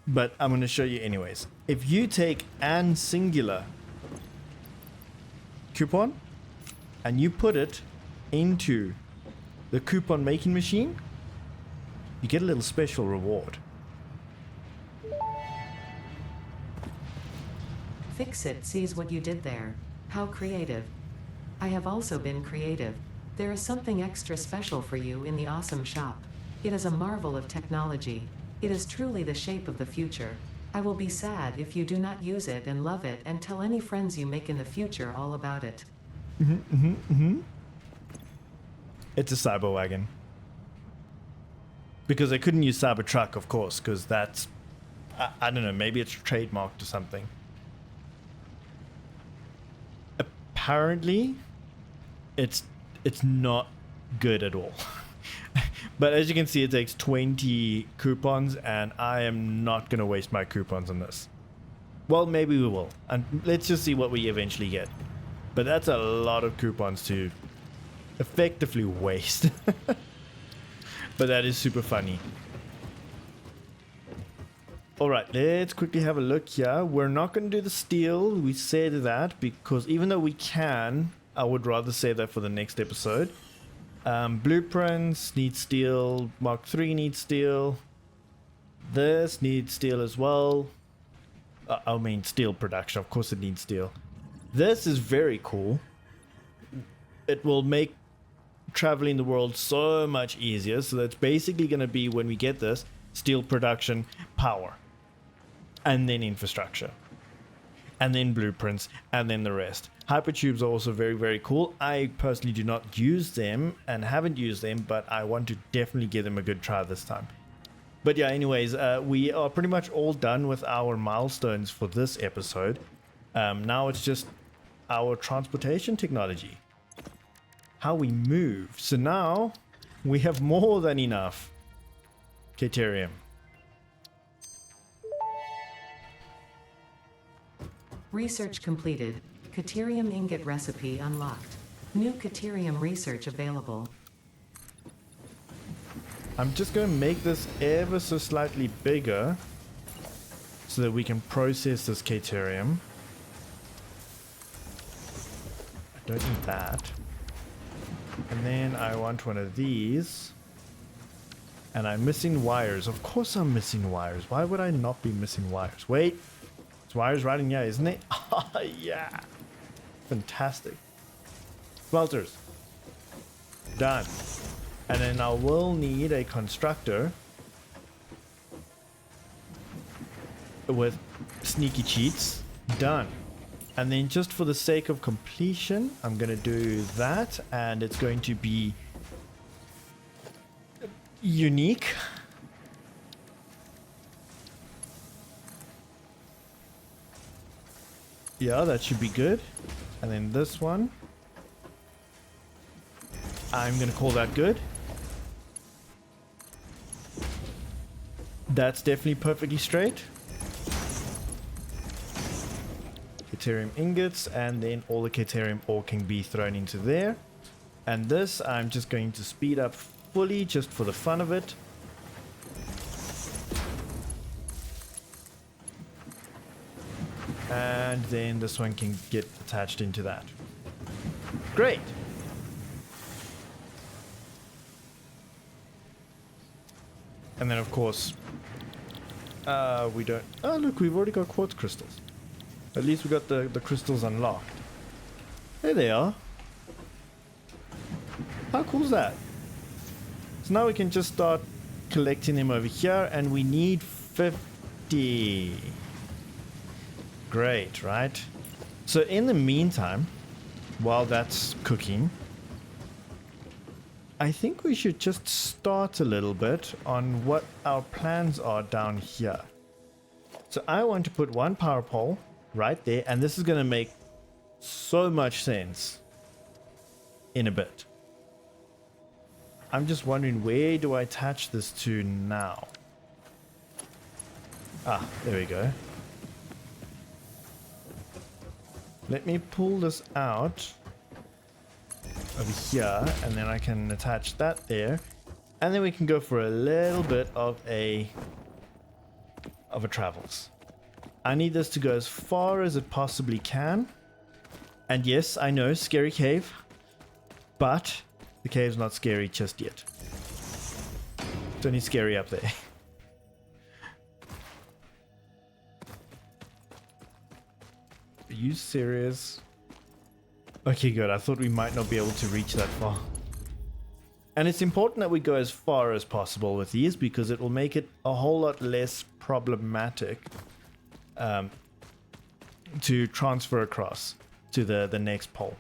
But I'm going to show you anyways. If you take an singular coupon and you put it into the coupon making machine, you get a little special reward. Fixit sees what you did there. How creative. I have also been creative. There is something extra special for you in the awesome shop. It is a marvel of technology. It is truly the shape of the future. I will be sad if you do not use it and love it and tell any friends you make in the future all about it. It's a cyber wagon. Because I couldn't use Cybertruck, of course, because that's, I don't know, maybe it's trademarked or something. Apparently, it's not good at all. But as you can see, it takes 20 coupons, and I am not going to waste my coupons on this. Well, maybe we will. And let's just see what we eventually get. But that's a lot of coupons to effectively waste. But that is super funny. Alright, let's quickly have a look here. We're not going to do the steel. We said that because even though we can, I would rather say that for the next episode. Blueprints need steel. Mark 3 needs steel. This needs steel as well. I mean steel production. Of course it needs steel. This is very cool. It will make traveling the world so much easier. So that's basically going to be, when we get this, steel production, power, and then infrastructure, and then blueprints, and then the rest. Hypertubes are also very, very cool. I personally do not use them and haven't used them, but I want to definitely give them a good try this time. But yeah, anyways, we are pretty much all done with our milestones for this episode. Now it's just our transportation technology. How we move. So now we have more than enough Caterium. Research completed. Caterium ingot recipe unlocked. New Caterium research available. I'm just going to make this ever so slightly bigger so that we can process this Caterium. I don't need that. And then I want one of these. And I'm missing wires. Of course I'm missing wires. Why would I not be missing wires? Wait. It's wires right in here, isn't it? Oh, yeah. Fantastic. Smelters. Done. And then I will need a constructor with sneaky cheats. Done. And then just for the sake of completion, I'm going to do that. And it's going to be unique. Yeah, that should be good. And then this one, I'm going to call that good. That's definitely perfectly straight. Caterium ingots, and then all the Caterium ore can be thrown into there. And this I'm just going to speed up fully just for the fun of it. And then this one can get attached into that. Great. And then of course, we don't... Oh look, we've already got quartz crystals. At least we got the crystals unlocked. There they are. How cool is that? So now we can just start collecting them over here, and we need 50. Great, right? So in the meantime, while that's cooking, I think we should just start a little bit on what our plans are down here. So I want to put one power pole right there. And this is going to make so much sense in a bit. I'm just wondering, where do I attach this to now? Ah, there we go. Let me pull this out over here, and then I can attach that there. And then we can go for a little bit of a travels. I need this to go as far as it possibly can. And yes, I know, scary cave, but the cave's not scary just yet. It's only scary up there. Are you serious? Okay, good. I thought we might not be able to reach that far. And it's important that we go as far as possible with these, because it will make it a whole lot less problematic to transfer across to the next pole.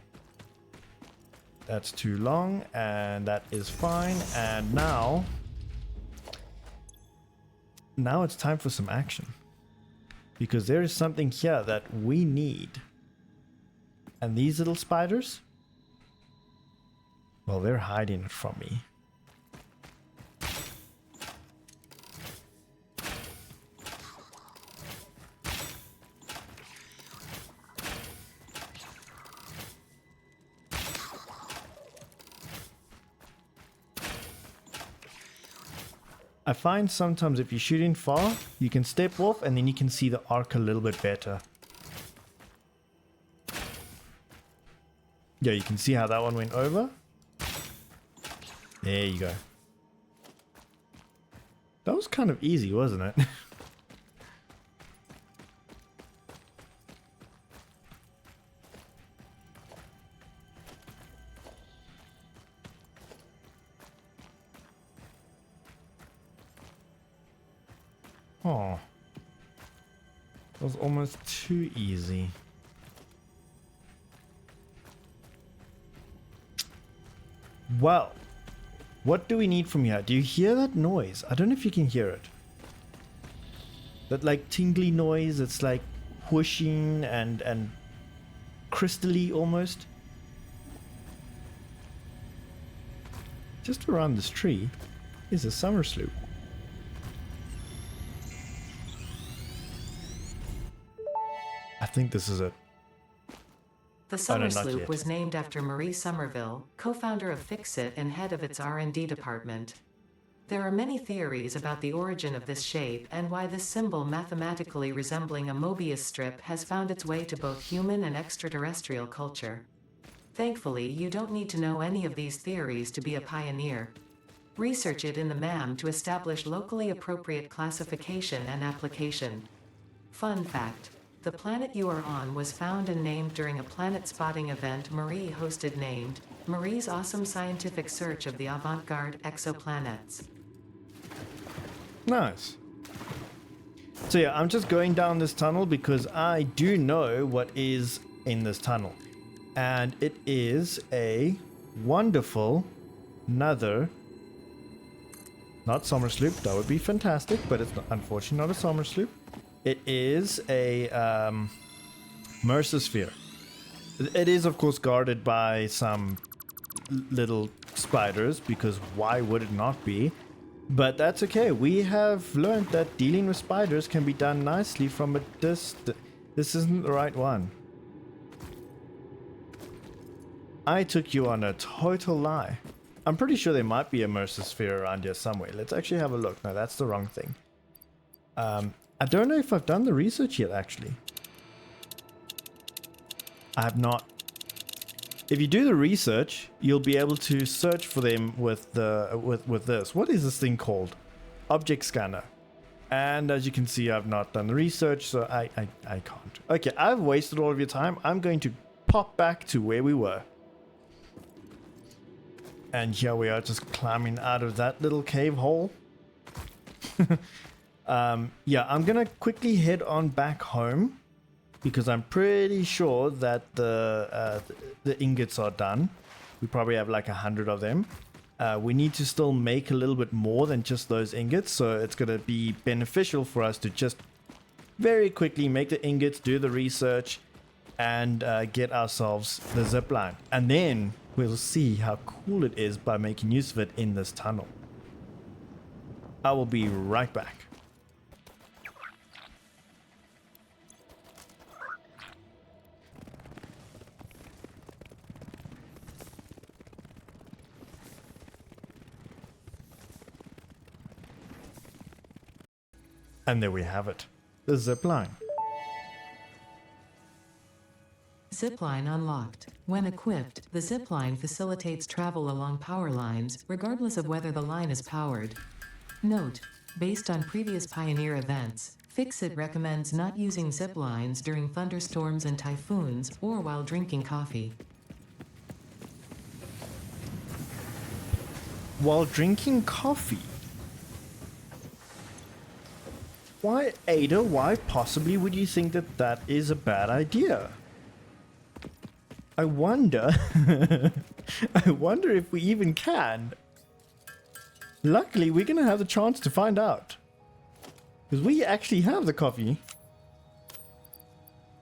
That's too long, and that is fine. And now it's time for some action, because there is something here that we need. And these little spiders, well, they're hiding it from me. I find sometimes if you're shooting far, you can step off and then you can see the arc a little bit better. Yeah, you can see how that one went over. There you go. That was kind of easy, wasn't it? Oh, that was almost too easy. Well, what do we need from here? Do you hear that noise? I don't know if you can hear it. That like tingly noise, it's like whooshing and crystally almost. Just around this tree is a summer sloop. I think this is it. The Summer Sloop was named after Marie Somerville, co-founder of Fixit and head of its R&D department. There are many theories about the origin of this shape and why this symbol, mathematically resembling a Mobius strip, has found its way to both human and extraterrestrial culture. Thankfully, you don't need to know any of these theories to be a pioneer. Research it in the MAM to establish locally appropriate classification and application. Fun fact: the planet you are on was found and named during a planet spotting event Marie hosted named Marie's Awesome Scientific Search of the Avant-Garde Exoplanets. Nice. So yeah, I'm just going down this tunnel because I do know what is in this tunnel. And it is a wonderful, another, not summer sloop, that would be fantastic, but it's not, unfortunately not a summer sloop. It is a Mercersphere. It is, of course, guarded by some little spiders, because why would it not be? But that's okay. We have learned that dealing with spiders can be done nicely from a distance. This isn't the right one. I took you on a total lie. I'm pretty sure there might be a Mercersphere around here somewhere. Let's actually have a look. No, that's the wrong thing. I don't know if I've done the research yet, actually. I have not. If you do the research, you'll be able to search for them with the with this. What is this thing called? Object scanner. And as you can see, I've not done the research, so I can't. Okay, I've wasted all of your time. I'm going to pop back to where we were. And here we are, just climbing out of that little cave hole. Yeah, I'm gonna quickly head on back home, because I'm pretty sure that the ingots are done. We probably have like 100 of them. We need to still make a little bit more than just those ingots, so it's gonna be beneficial for us to just very quickly make the ingots, do the research, and get ourselves the zip line. And then we'll see how cool it is by making use of it in this tunnel. I will be right back. And there we have it, the zip line. Zipline unlocked. When equipped, the zipline facilitates travel along power lines, regardless of whether the line is powered. Note: based on previous Pioneer events, Fixit recommends not using ziplines during thunderstorms and typhoons or while drinking coffee. While drinking coffee? Why, Ada, why possibly would you think that that is a bad idea? I wonder, I wonder if we even can. Luckily, we're going to have the chance to find out. Because we actually have the coffee.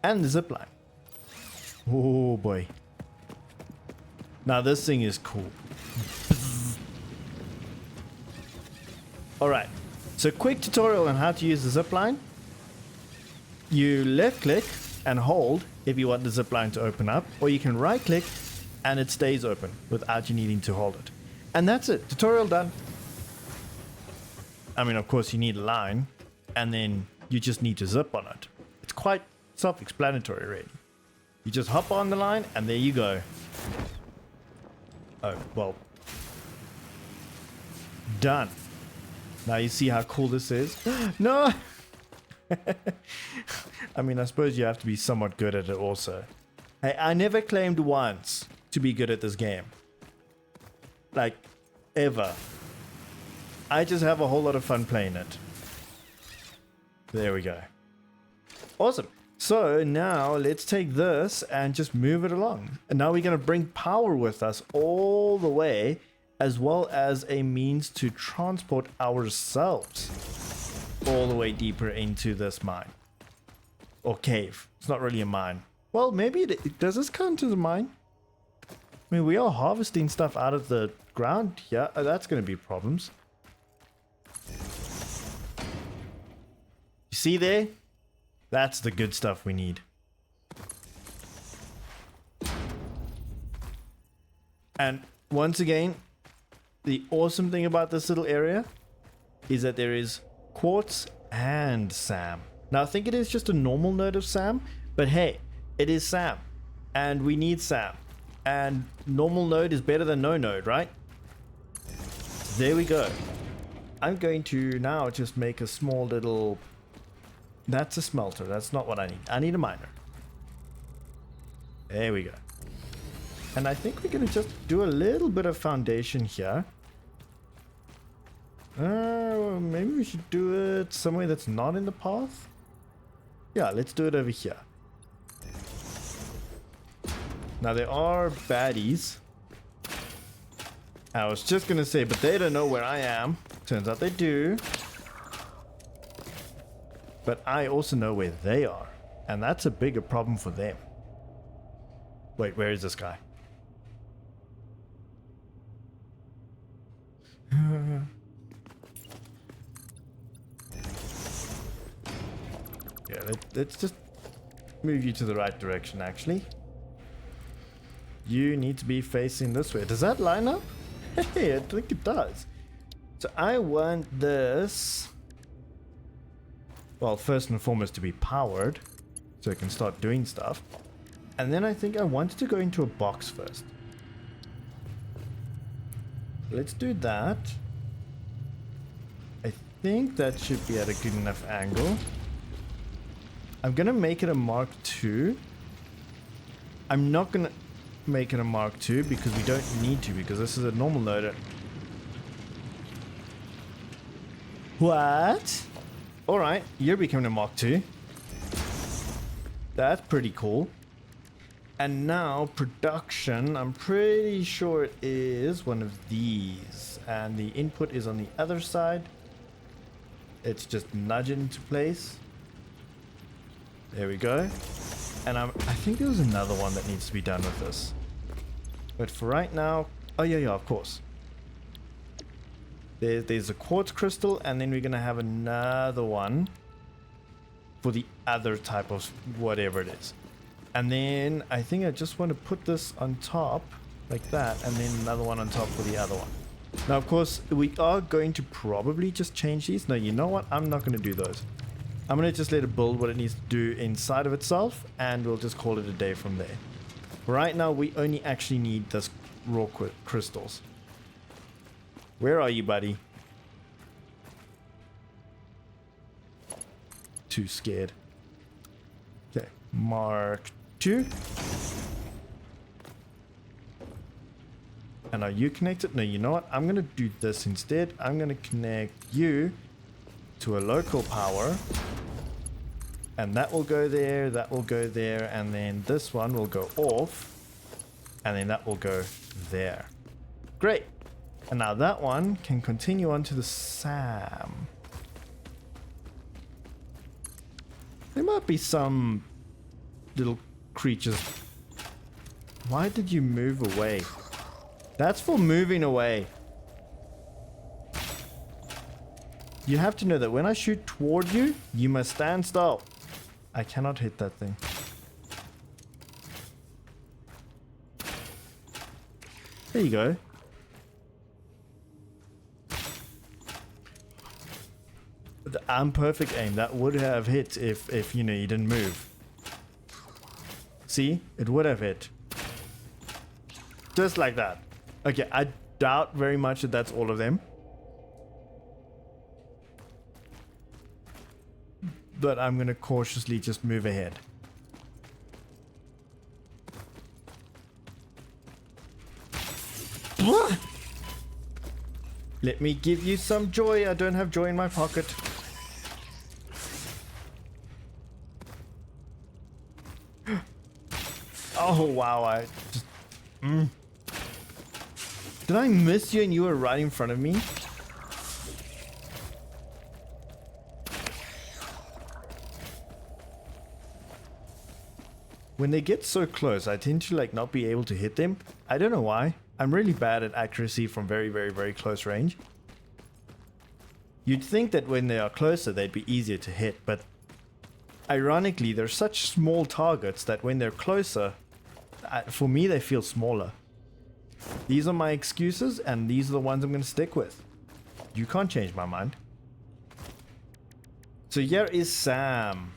And the zipline. Oh boy. Now this thing is cool. Alright. So quick tutorial on how to use the zipline. You left click and hold if you want the zipline to open up, or you can right click and it stays open without you needing to hold it. And that's it. Tutorial done. I mean, of course you need a line and then you just need to zip on it. It's quite self-explanatory really. You just hop on the line and there you go. Oh, well. Done. Now you see how cool this is? No! I mean, I suppose you have to be somewhat good at it also. Hey, I never claimed once to be good at this game. Like, ever. I just have a whole lot of fun playing it. There we go. Awesome. So now let's take this and just move it along. And now we're going to bring power with us all the way, as well as a means to transport ourselves all the way deeper into this mine. Or cave. It's not really a mine. Well, maybe does this count as a mine? I mean, we are harvesting stuff out of the ground. Yeah, that's going to be problems. You see there? That's the good stuff we need. And once again, the awesome thing about this little area is that there is quartz and SAM. Now I think it is just a normal node of SAM, but hey, it is SAM and we need SAM, and normal node is better than no node, right? There we go. I'm going to now just make a small little... That's a smelter. That's not what I need. I need a miner. There we go. And I think we're going to just do a little bit of foundation here. Maybe we should do it somewhere that's not in the path. Yeah, let's do it over here. Now there are baddies. I was just going to say, but they don't know where I am. Turns out they do. But I also know where they are. And that's a bigger problem for them. Wait, where is this guy? Yeah, let's just move you to the right direction, actually. You need to be facing this way. Does that line up? Hey, I think it does. So I want this... Well, first and foremost to be powered, so it can start doing stuff. And then I think I want it to go into a box first. Let's do that. I think that should be at a good enough angle. I'm gonna make it a Mark II. I'm not gonna make it a Mark II because we don't need to, because this is a normal loader. What? Alright, you're becoming a Mark II. That's pretty cool. And now production, I'm pretty sure it is one of these. And the input is on the other side. It's just nudged into place. There we go. And I think there was another one that needs to be done with this. But for right now... Oh, yeah, of course. There's a quartz crystal, and then we're going to have another one for the other type of whatever it is. And then I think I just want to put this on top like that, and then another one on top for the other one. Now, of course, we are going to probably just change these. No, you know what? I'm not going to do those. I'm going to just let it build what it needs to do inside of itself, and we'll just call it a day from there. Right now, we only actually need this raw crystals. Where are you, buddy? Too scared. Okay, Mark 2. And are you connected? No, you know what? I'm going to do this instead. I'm going to connect you to a local power. And that will go there, that will go there, and then this one will go off. And then that will go there. Great. And now that one can continue on to the SAM. There might be some little creatures. Why did you move away? That's for moving away. You have to know that when I shoot toward you, you must stand still. I cannot hit that thing. There you go. I'm perfect aim. That would have hit if you know you didn't move. See? It would have hit. Just like that. Okay, I doubt very much that that's all of them. But I'm going to cautiously just move ahead. Let me give you some joy. I don't have joy in my pocket. Oh, wow. I just... Did I miss you and you were right in front of me? When they get so close, I tend to like not be able to hit them. I don't know why. I'm really bad at accuracy from very, very, very close range. You'd think that when they are closer, they'd be easier to hit, but ironically, they're such small targets that when they're closer, for me, they feel smaller. These are my excuses, and these are the ones I'm going to stick with. You can't change my mind. So here is Sam.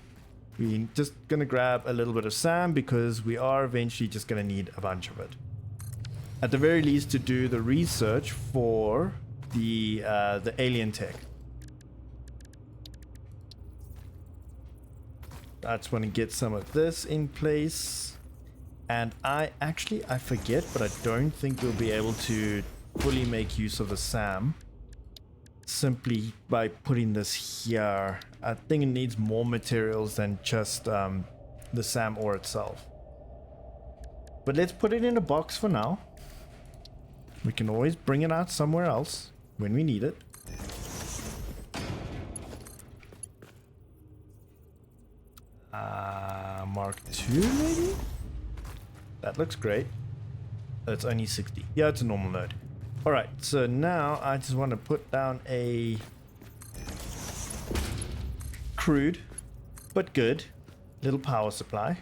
We're just going to grab a little bit of Sam because we are eventually just going to need a bunch of it. At the very least to do the research for the alien tech. I just want to get some of this in place. And I forget, but I don't think we'll be able to fully make use of the SAM simply by putting this here. I think it needs more materials than just the SAM ore itself. But let's put it in a box for now. We can always bring it out somewhere else when we need it. Mark 2 maybe? That looks great. It's only 60. Yeah, it's a normal node. Alright, so now I just want to put down a crude, but good, little power supply.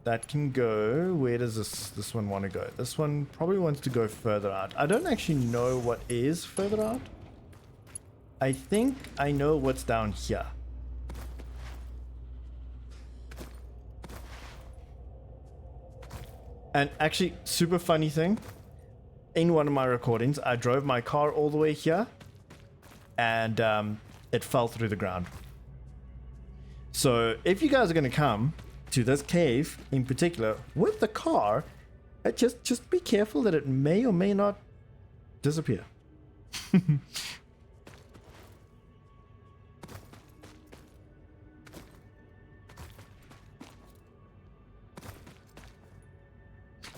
That can go... Where does this one want to go? This one probably wants to go further out. I don't actually know what is further out. I think I know what's down here. And actually, super funny thing. In one of my recordings, I drove my car all the way here. And it fell through the ground. So if you guys are going to come to this cave in particular with the car, just be careful that it may or may not disappear.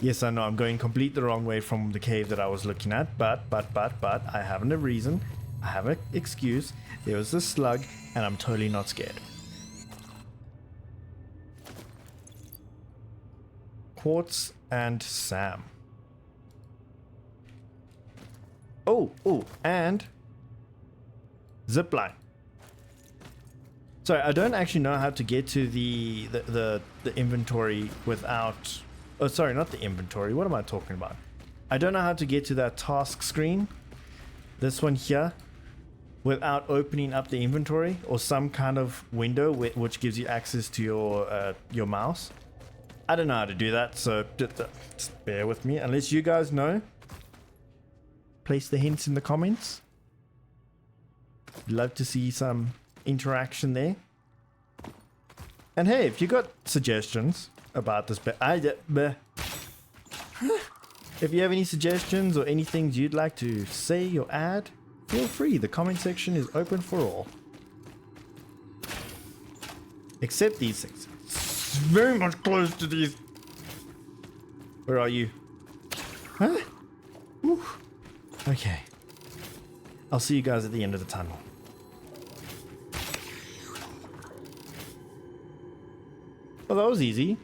Yes, I know I'm going completely the wrong way from the cave that I was looking at, but I have a reason. I have an excuse. There was this slug and I'm totally not scared. Quartz and Sam. Oh, and zipline. Sorry, I don't actually know how to get to the inventory without... Oh, sorry, not the inventory. What am I talking about? I don't know how to get to that task screen. This one here. Without opening up the inventory or some kind of window which gives you access to your mouse. I don't know how to do that, so just bear with me. Unless you guys know, place the hints in the comments. Love to see some interaction there. And hey, if you got suggestions about this, if you have any suggestions or anything you'd like to say or add, feel free. The comment section is open for all. Except these things. It's very much close to these. Where are you? Huh? Woo. Okay. I'll see you guys at the end of the tunnel. Well, that was easy.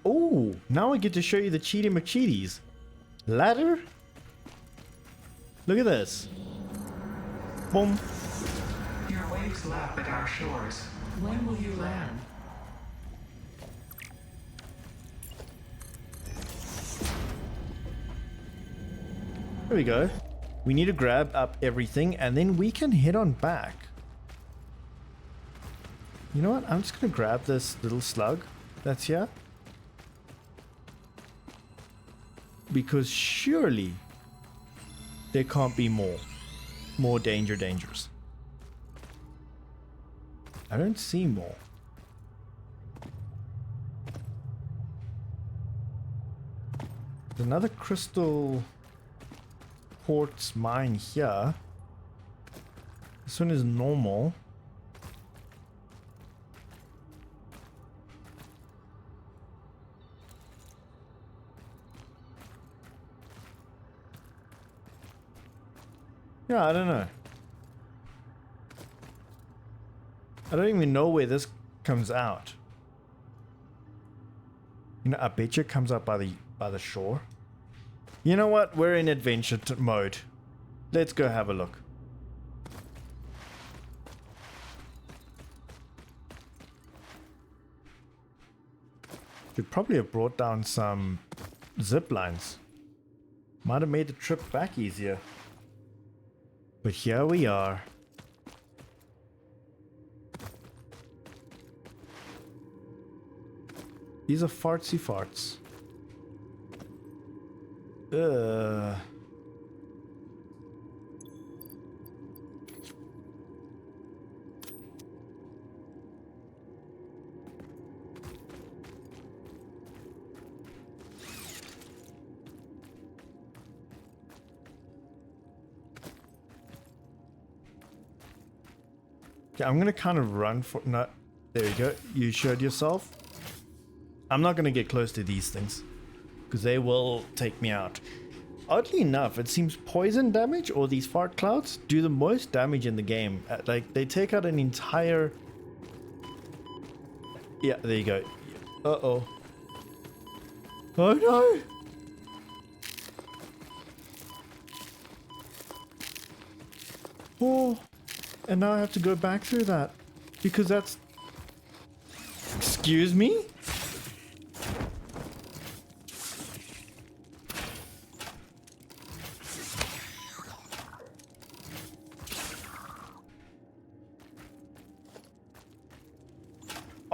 Oh, now I get to show you the Cheaty McCheaties. Ladder? Look at this. Boom. Your waves lap at our shores. When will you land? There we go. We need to grab up everything and then we can head on back. You know what? I'm just going to grab this little slug that's here. Because surely there can't be more dangers. I don't see more. There's another crystal quartz mine here. This one is normal. Yeah, I don't know. I don't even know where this comes out. You know, I bet you it comes out by the shore. You know what? We're in adventure mode. Let's go have a look. Should probably have brought down some zip lines. Might have made the trip back easier. But here we are. These are fartsy farts. Okay, I'm gonna kind of run for... No, there you go. You showed yourself. I'm not gonna get close to these things because they will take me out. Oddly enough, it seems poison damage or these fart clouds do the most damage in the game. Like, they take out an entire... Yeah, there you go. Uh-oh. Oh no! Oh, and now I have to go back through that because that's... Excuse me?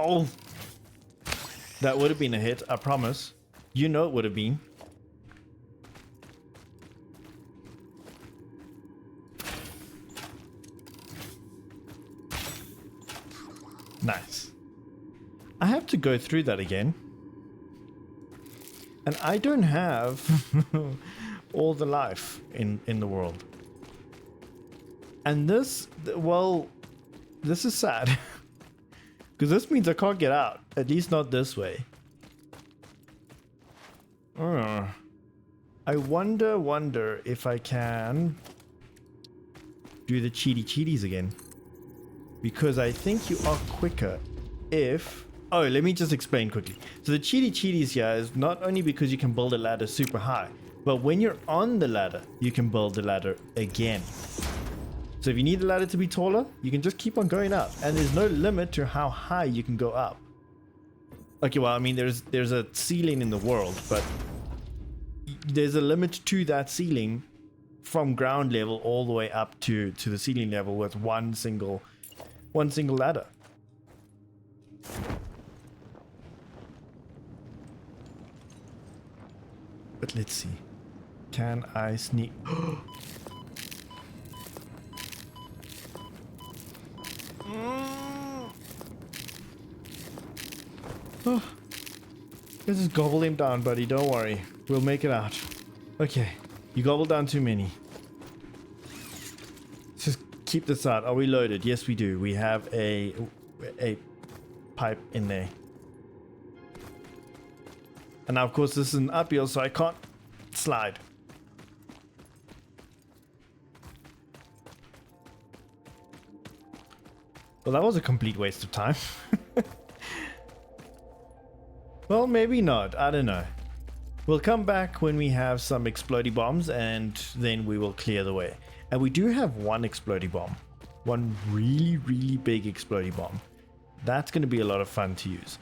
Oh, that would have been a hit, I promise. You know it would have been. Nice. I have to go through that again. And I don't have all the life in the world. And this, well, this is sad. Because this means I can't get out. At least not this way. I wonder if I can do the cheaties again. Because I think you are quicker if... Oh, let me just explain quickly. So the cheaties here is not only because you can build a ladder super high, but when you're on the ladder, you can build the ladder again. So if you need the ladder to be taller, you can just keep on going up. And there's no limit to how high you can go up. Okay, well, I mean, there's a ceiling in the world, but there's a limit to that ceiling from ground level all the way up to the ceiling level with one single ladder. But let's see. Can I sneak? Oh, let's just gobble him down, buddy. Don't worry. We'll make it out. Okay. You gobbled down too many. Let's just keep this out. Are we loaded? Yes, we do. We have a pipe in there. And now, of course, this is an uphill, so I can't slide. Well, that was a complete waste of time. Well, maybe not. I don't know. We'll come back when we have some explodey bombs, and then we will clear the way. And we do have one explodey bomb. One really, really big explodey bomb. That's going to be a lot of fun to use.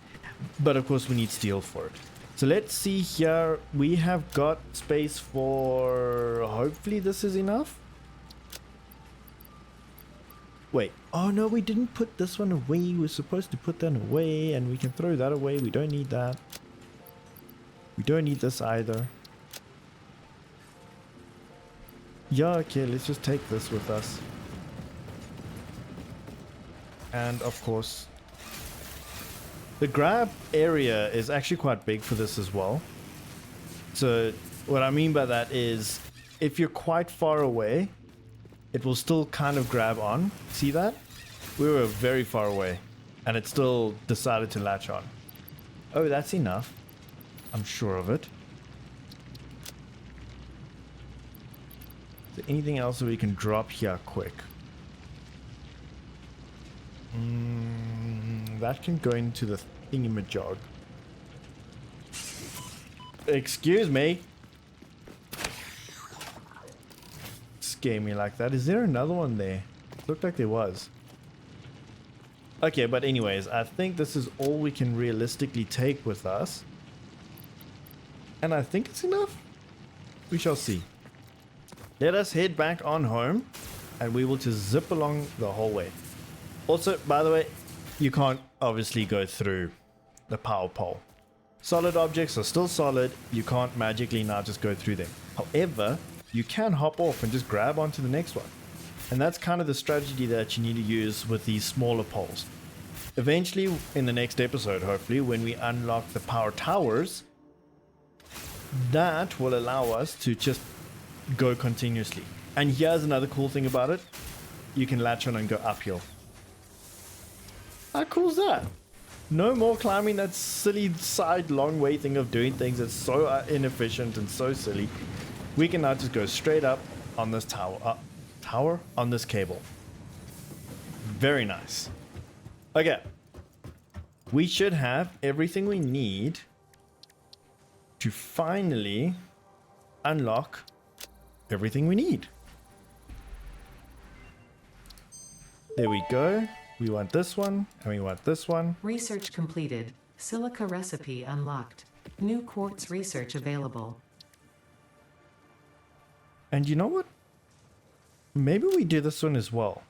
But of course, we need steel for it. So let's see here. We have got space for... Hopefully this is enough. Wait. Oh no, we didn't put this one away. We were supposed to put that away, and we can throw that away. We don't need that. We don't need this either. Yeah, okay, let's just take this with us. And of course, the grab area is actually quite big for this as well. So what I mean by that is, if you're quite far away, it will still kind of grab on. See that? We were very far away, and it still decided to latch on. Oh, that's enough. I'm sure of it. Is there anything else that we can drop here quick? That can go into the thingamajog. Excuse me. Scare me like that. Is there another one there? Looked like there was. Okay, but anyways, I think this is all we can realistically take with us. And I think it's enough. We shall see. Let us head back on home, and we will just zip along the whole way. Also, by the way, you can't obviously go through the power pole. Solid objects are still solid. You can't magically now just go through them. However, you can hop off and just grab onto the next one. And that's kind of the strategy that you need to use with these smaller poles. Eventually, in the next episode, hopefully, when we unlock the power towers, that will allow us to just go continuously. And here's another cool thing about it. You can latch on and go uphill. How cool is that? No more climbing that silly side long way thing of doing things that's so inefficient and so silly. We can now just go straight up on this tower, on this cable. Very nice. Okay. We should have everything we need to finally unlock everything we need. There we go. We want this one, and we want this one. Research completed. Silica recipe unlocked. New quartz research available. And you know what? Maybe we do this one as well,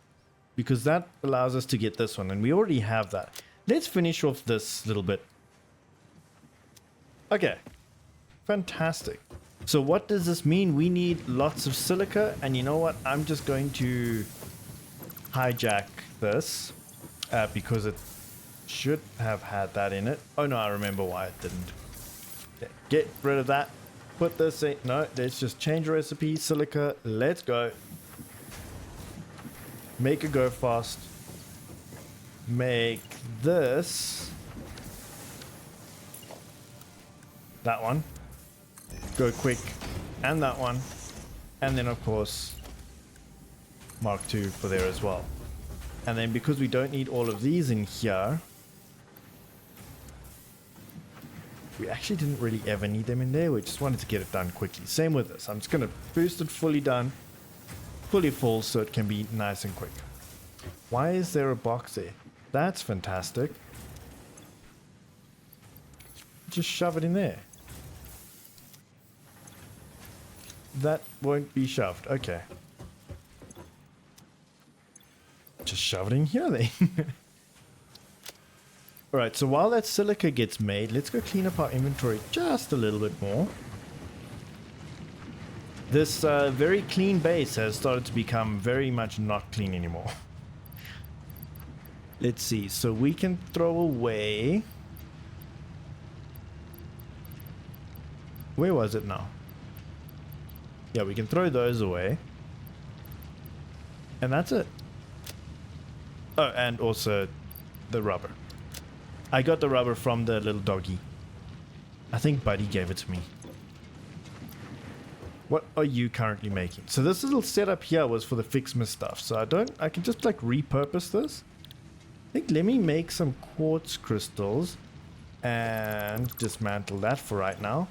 because that allows us to get this one, and we already have that. Let's finish off this little bit. Okay. Fantastic. So what does this mean? We need lots of silica, and you know what? I'm just going to hijack this because it should have had that in it. Oh no, I remember why it didn't. Yeah, get rid of that. Put this in. No, let's just change recipe. Silica. Let's go. Make it go fast. Make this. That one. Go quick. and that one. And then of course Mark II for there as well. And then because we don't need all of these in here, we actually didn't really ever need them in there. We just wanted to get it done quickly. Same with this. I'm just going to boost it fully done, fully full, so it can be nice and quick. Why is there a box there? That's fantastic. Just shove it in there. That won't be shoved. Okay. Just shove it in here then. Alright, so while that silica gets made, let's go clean up our inventory just a little bit more. This very clean base has started to become very much not clean anymore. Let's see, so we can throw away... Where was it now? Yeah, we can throw those away. And that's it. Oh, and also the rubber. I got the rubber from the little doggy. I think Buddy gave it to me. What are you currently making? So this little setup here was for the Fixmas stuff. So I can just like repurpose this. I think let me make some quartz crystals and dismantle that for right now.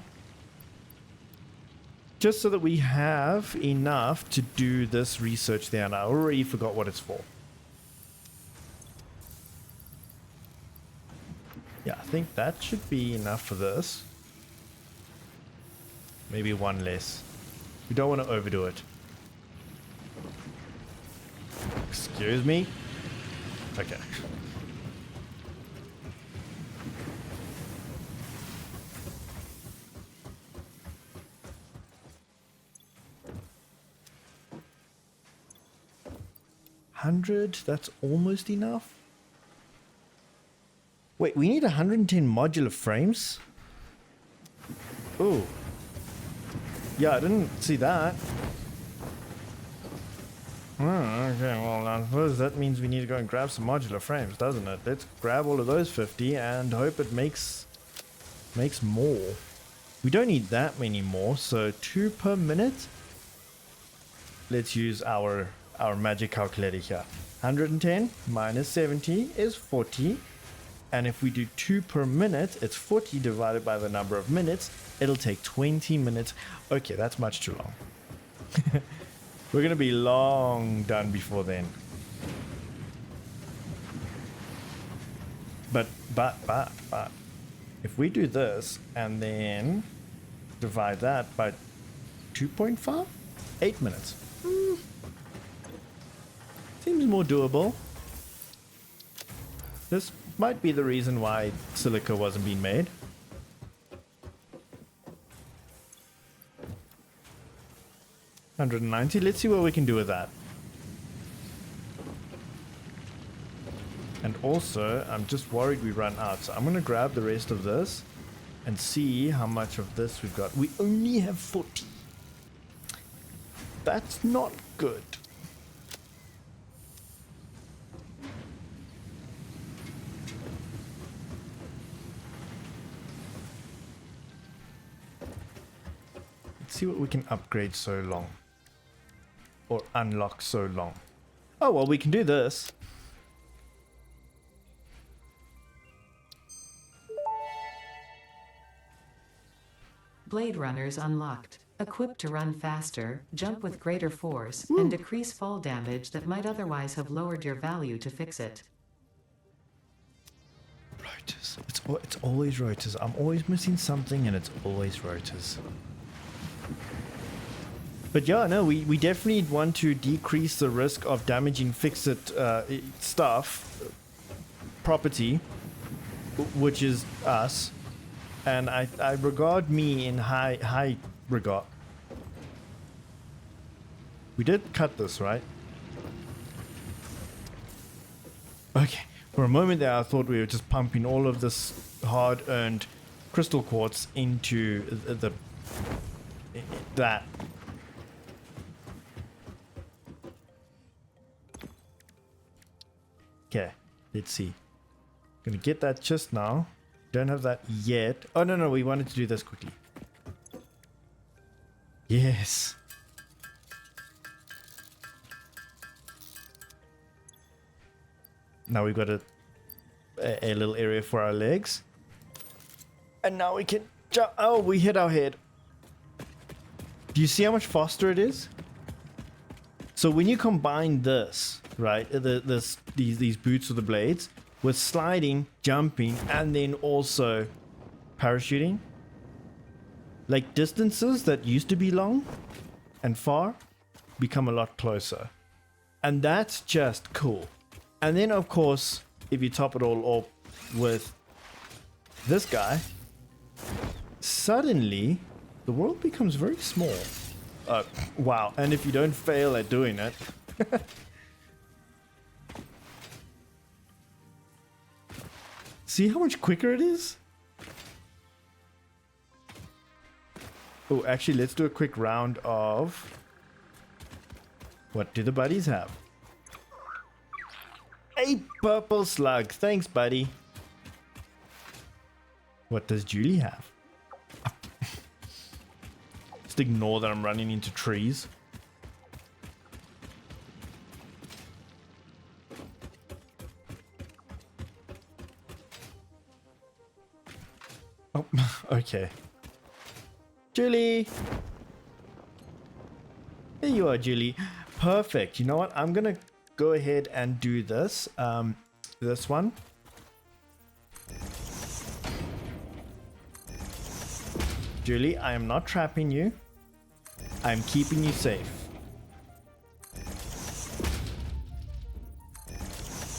Just so that we have enough to do this research there, and I already forgot what it's for. Yeah, I think that should be enough for this. Maybe one less. We don't want to overdo it. Excuse me? Okay. That's almost enough. Wait, we need 110 modular frames? Oh. Yeah, I didn't see that. Okay, well, I suppose that means we need to go and grab some modular frames, doesn't it? Let's grab all of those 50 and hope it makes more. We don't need that many more, so 2 per minute. Let's use our magic calculator here. 110 minus 70 is 40. And if we do 2 per minute, it's 40 divided by the number of minutes. It'll take 20 minutes. Okay, that's much too long. We're going to be long done before then. But, if we do this and then divide that by 2.5, 8 minutes. Seems more doable. This might be the reason why silica wasn't being made. $190. Let's see what we can do with that. And also, I'm just worried we run out. So I'm going to grab the rest of this and see how much of this we've got. We only have 40. That's not good. See what we can upgrade so long, or unlock so long. Oh well, we can do this. Blade Runners unlocked. Equipped to run faster, jump with greater force, and decrease fall damage that might otherwise have lowered your value to fix it. Rotors. It's always rotors. I'm always missing something, and it's always rotors. But yeah, no, we definitely want to decrease the risk of damaging fix-it stuff, property, which is us, and I regard me in high regard. We did cut this, right? Okay, for a moment there I thought we were just pumping all of this hard-earned crystal quartz into that. Okay, let's see. Gonna get that just now. Don't have that yet. Oh, no, we wanted to do this quickly. Yes. Now we've got a little area for our legs. And now we can jump. Oh, we hit our head. Do you see how much faster it is? So when you combine this, right, these boots with the blades, with sliding, jumping, and then also parachuting, like distances that used to be long and far become a lot closer. And that's just cool. And then, of course, if you top it all off with this guy, suddenly the world becomes very small. Wow. And if you don't fail at doing it, see how much quicker it is? Oh, actually, let's do a quick round of... What do the buddies have? A purple slug. Thanks, buddy. What does Julie have? Just ignore that I'm running into trees. Oh, okay. Julie! There you are, Julie. Perfect. You know what? I'm gonna go ahead and do this. This one. Julie, I am not trapping you. I'm keeping you safe.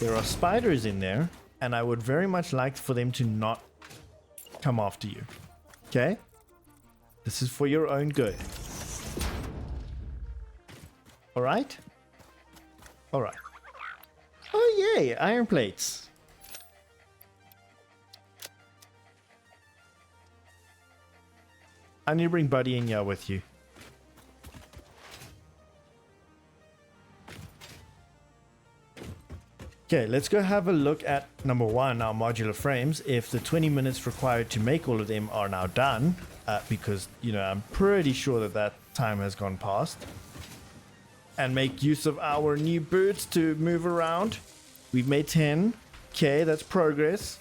There are spiders in there, and I would very much like for them to not come after you. Okay? This is for your own good. Alright? Alright. Oh yay, iron plates. I need to bring Buddy in here with you. Okay, let's go have a look at number one, our modular frames. If the 20 minutes required to make all of them are now done, because, you know, I'm pretty sure that that time has gone past. And make use of our new boots to move around. We've made 10. Okay, that's progress.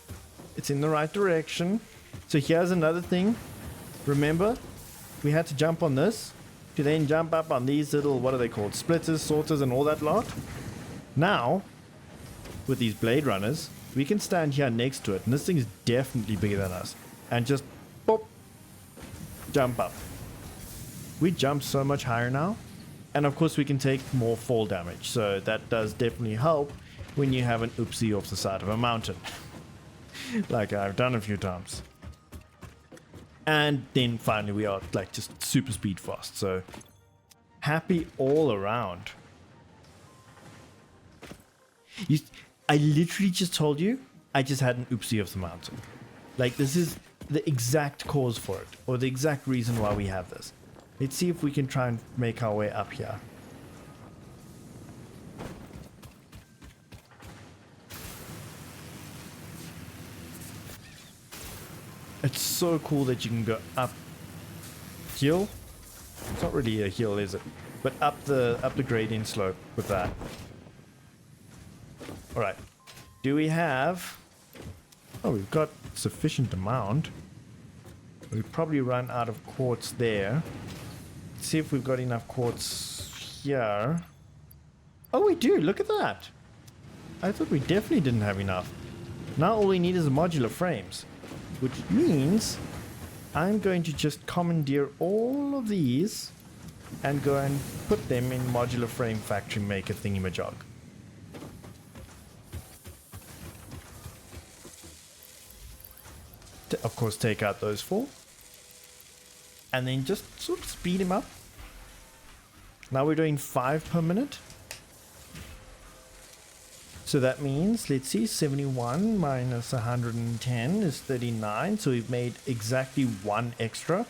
It's in the right direction. So here's another thing. Remember, we had to jump on this to then jump up on these little, what are they called? Splitters, sorters, and all that lot. Now, with these blade runners, we can stand here next to it, and this thing is definitely bigger than us, and just pop, jump up. We jump so much higher now, and of course we can take more fall damage, so that does definitely help when you have an oopsie off the side of a mountain, like I've done a few times. And then finally we are like just super speed fast, so happy all around. I literally just told you I just had an oopsie of the mountain. Like, this is the exact cause for it, or the exact reason why we have this. Let's see if we can try and make our way up here. It's so cool that you can go up hill. It's not really a hill, is it? But up the gradient slope with that. Alright, do we have... Oh, we've got sufficient amount. We've probably run out of quartz there. Let's see if we've got enough quartz here. Oh, we do, look at that. I thought we definitely didn't have enough. Now all we need is the modular frames. Which means I'm going to just commandeer all of these and go and put them in modular frame factory maker thingamajog. Of course, take out those 4 and then just sort of speed him up. Now we're doing 5 per minute, so that means, let's see, 71 minus 110 is 39, so we've made exactly 1 extra.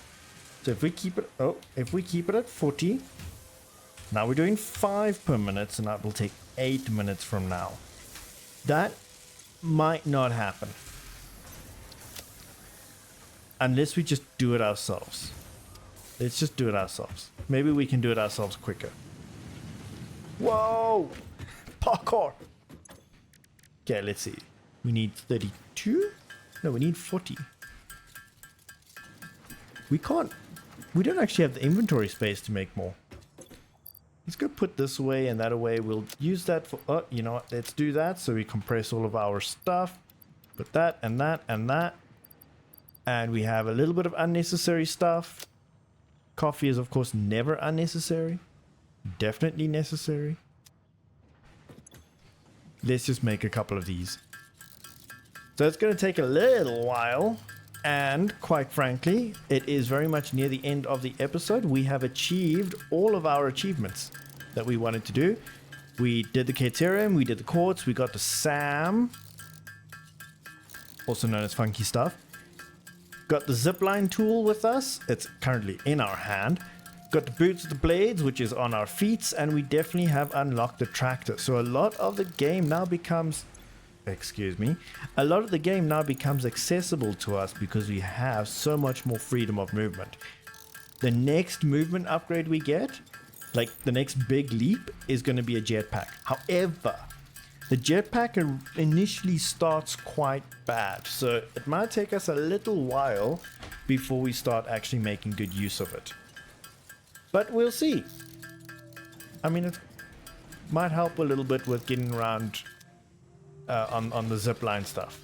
So if we keep it at 40, now we're doing 5 per minute, so that will take 8 minutes from now. That might not happen unless we just do it ourselves. Let's just do it ourselves. Maybe we can do it ourselves quicker. Whoa! Parkour! Okay, let's see. We need 32? No, we need 40. We don't actually have the inventory space to make more. Let's go put this away and that away. We'll use that for, oh, you know what? Let's do that. So we compress all of our stuff. Put that and that and that. And we have a little bit of unnecessary stuff. Coffee is, of course, never unnecessary. Definitely necessary. Let's just make a couple of these. So it's going to take a little while. And quite frankly, it is very much near the end of the episode. We have achieved all of our achievements that we wanted to do. We did the Caterium, we did the Quartz, we got the Sam, also known as Funky Stuff. Got the Zipline tool with us. It's currently in our hand. Got the Boots with the Blades, which is on our feet. And we definitely have unlocked the Tractor. So a lot of the game now becomes... a lot of the game now becomes accessible to us because we have so much more freedom of movement. The next movement upgrade we get, like the next big leap, is going to be a jetpack. However, the jetpack initially starts quite bad, so it might take us a little while before we start actually making good use of it. But we'll see. I mean, it might help a little bit with getting around on the zipline stuff.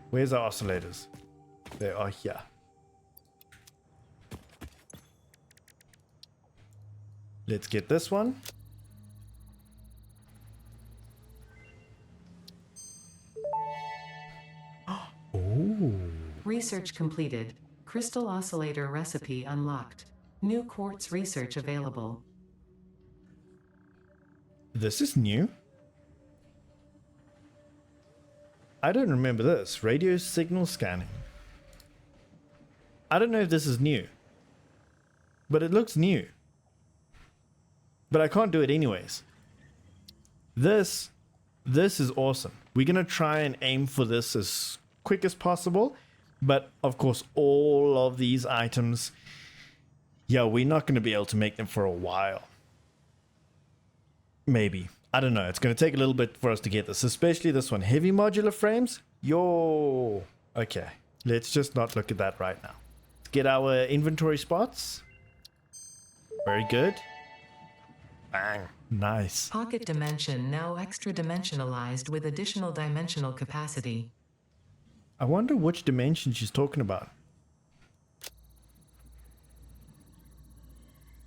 Where's our oscillators? They are here. Let's get this one. Oh. Research completed. Crystal oscillator recipe unlocked. New quartz research available. This is new. I don't remember this. Radio signal scanning. I don't know if this is new. But it looks new. But I can't do it anyways. This is awesome. We're going to try and aim for this as quick as possible. But of course, all of these items, yeah, we're not going to be able to make them for a while. Maybe. I don't know. It's going to take a little bit for us to get this, especially this one. Heavy modular frames? Yo. Okay. Let's just not look at that right now. Let's get our inventory spots. Very good. Bang. Nice. Pocket dimension now extra dimensionalized with additional dimensional capacity. I wonder which dimension she's talking about.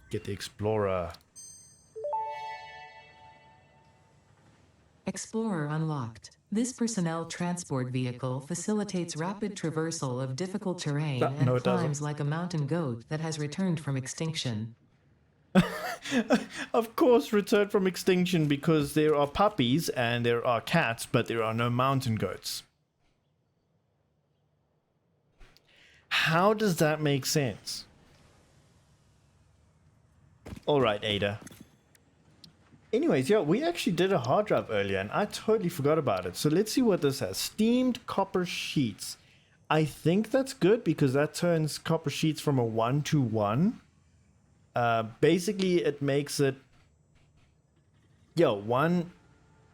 Get the Explorer. Explorer unlocked. This personnel transport vehicle facilitates rapid traversal of difficult terrain and no, it climbs doesn't. like a mountain goat that has returned from extinction. Of course, return from extinction because there are puppies and there are cats, but there are no mountain goats. How does that make sense? Alright, Ada. Anyways, yeah, we actually did a hard drive earlier and I totally forgot about it. So let's see what this has. Steamed copper sheets. I think that's good because that turns copper sheets from a 1 to 1. Basically, it makes it... one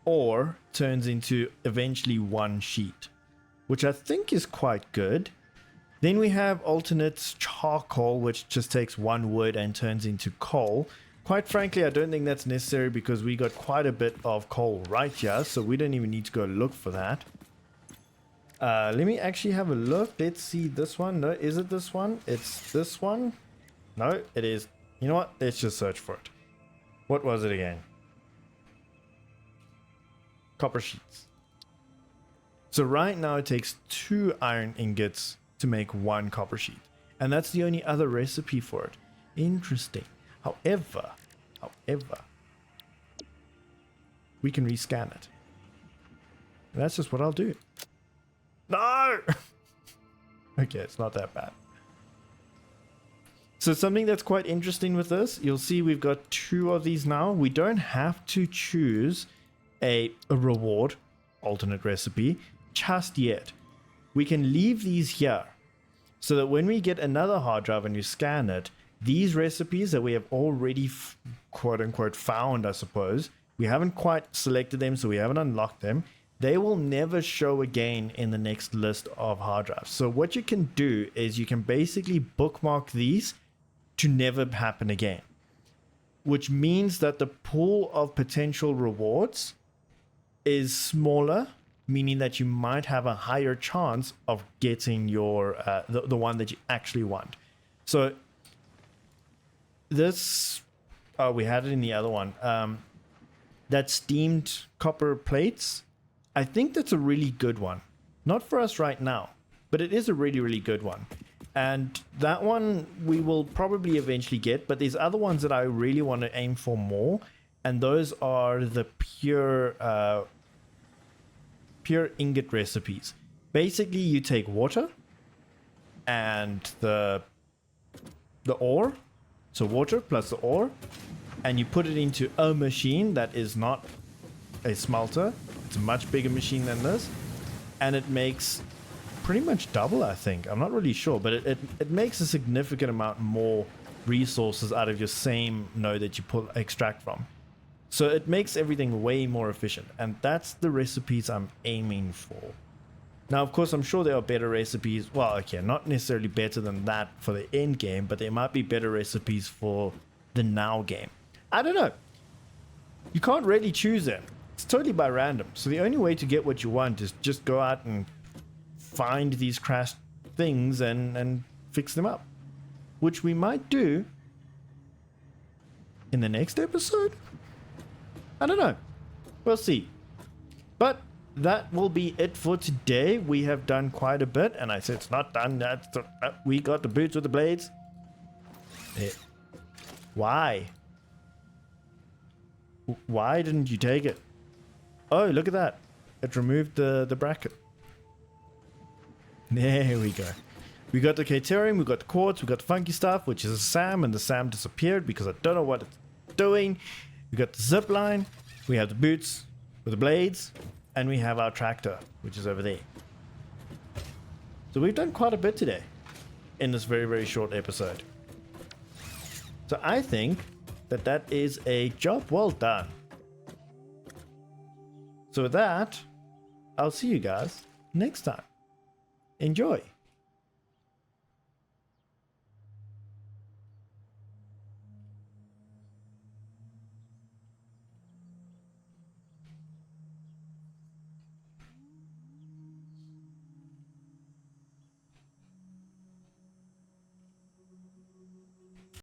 ore turns into eventually one sheet. Which I think is quite good. Then we have alternate charcoal, which just takes one wood and turns into coal. Quite frankly, I don't think that's necessary because we got quite a bit of coal right here, so we don't even need to go look for that. Let me actually have a look. Let's see this one. No, is it this one? It's this one. No, it is. You know what? Let's just search for it. What was it again? Copper sheets. So right now it takes 2 iron ingots to make 1 copper sheet. And that's the only other recipe for it. Interesting. However, we can rescan it. And that's just what I'll do. No! Okay, it's not that bad. So something that's quite interesting with this, you'll see we've got 2 of these now. We don't have to choose a reward, alternate recipe, just yet. We can leave these here. so that when we get another hard drive and you scan it, these recipes that we have already quote unquote found, I suppose, we haven't quite selected them, so we haven't unlocked them, they will never show again in the next list of hard drives. So what you can do is you can basically bookmark these to never happen again, which means that the pool of potential rewards is smaller, meaning that you might have a higher chance of getting your the one that you actually want. So this, we had it in the other one, that steamed copper plates. I think that's a really good one. Not for us right now, but it is a really, really good one. And that one we will probably eventually get, but there's other ones that I really want to aim for more, and those are the pure ingot recipes. Basically, you take water and the ore, so water plus the ore, and you put it into a machine that is not a smelter. It's a much bigger machine than this, and it makes pretty much double, I think. I'm not really sure, but it makes a significant amount more resources out of your same node that you extract from. So it makes everything way more efficient, and that's the recipes I'm aiming for. Now, of course, I'm sure there are better recipes. Well, okay, not necessarily better than that for the end game, but there might be better recipes for the now game. I don't know. You can't really choose them. It's totally by random. So the only way to get what you want is just go out and find these crashed things and fix them up, which we might do in the next episode. I don't know. We'll see. But that will be it for today. We have done quite a bit, and I said it's not done. We got the boots with the blades. Why? Why didn't you take it? Oh, look at that. It removed the bracket. There we go. We got the Caterium, we got the quartz, we got the funky stuff, which is a SAM, and the SAM disappeared because I don't know what it's doing. We got the zip line, we have the boots with the blades, and we have our tractor, which is over there. So we've done quite a bit today in this very, very short episode. So I think that is a job well done. So with that, I'll see you guys next time. Enjoy.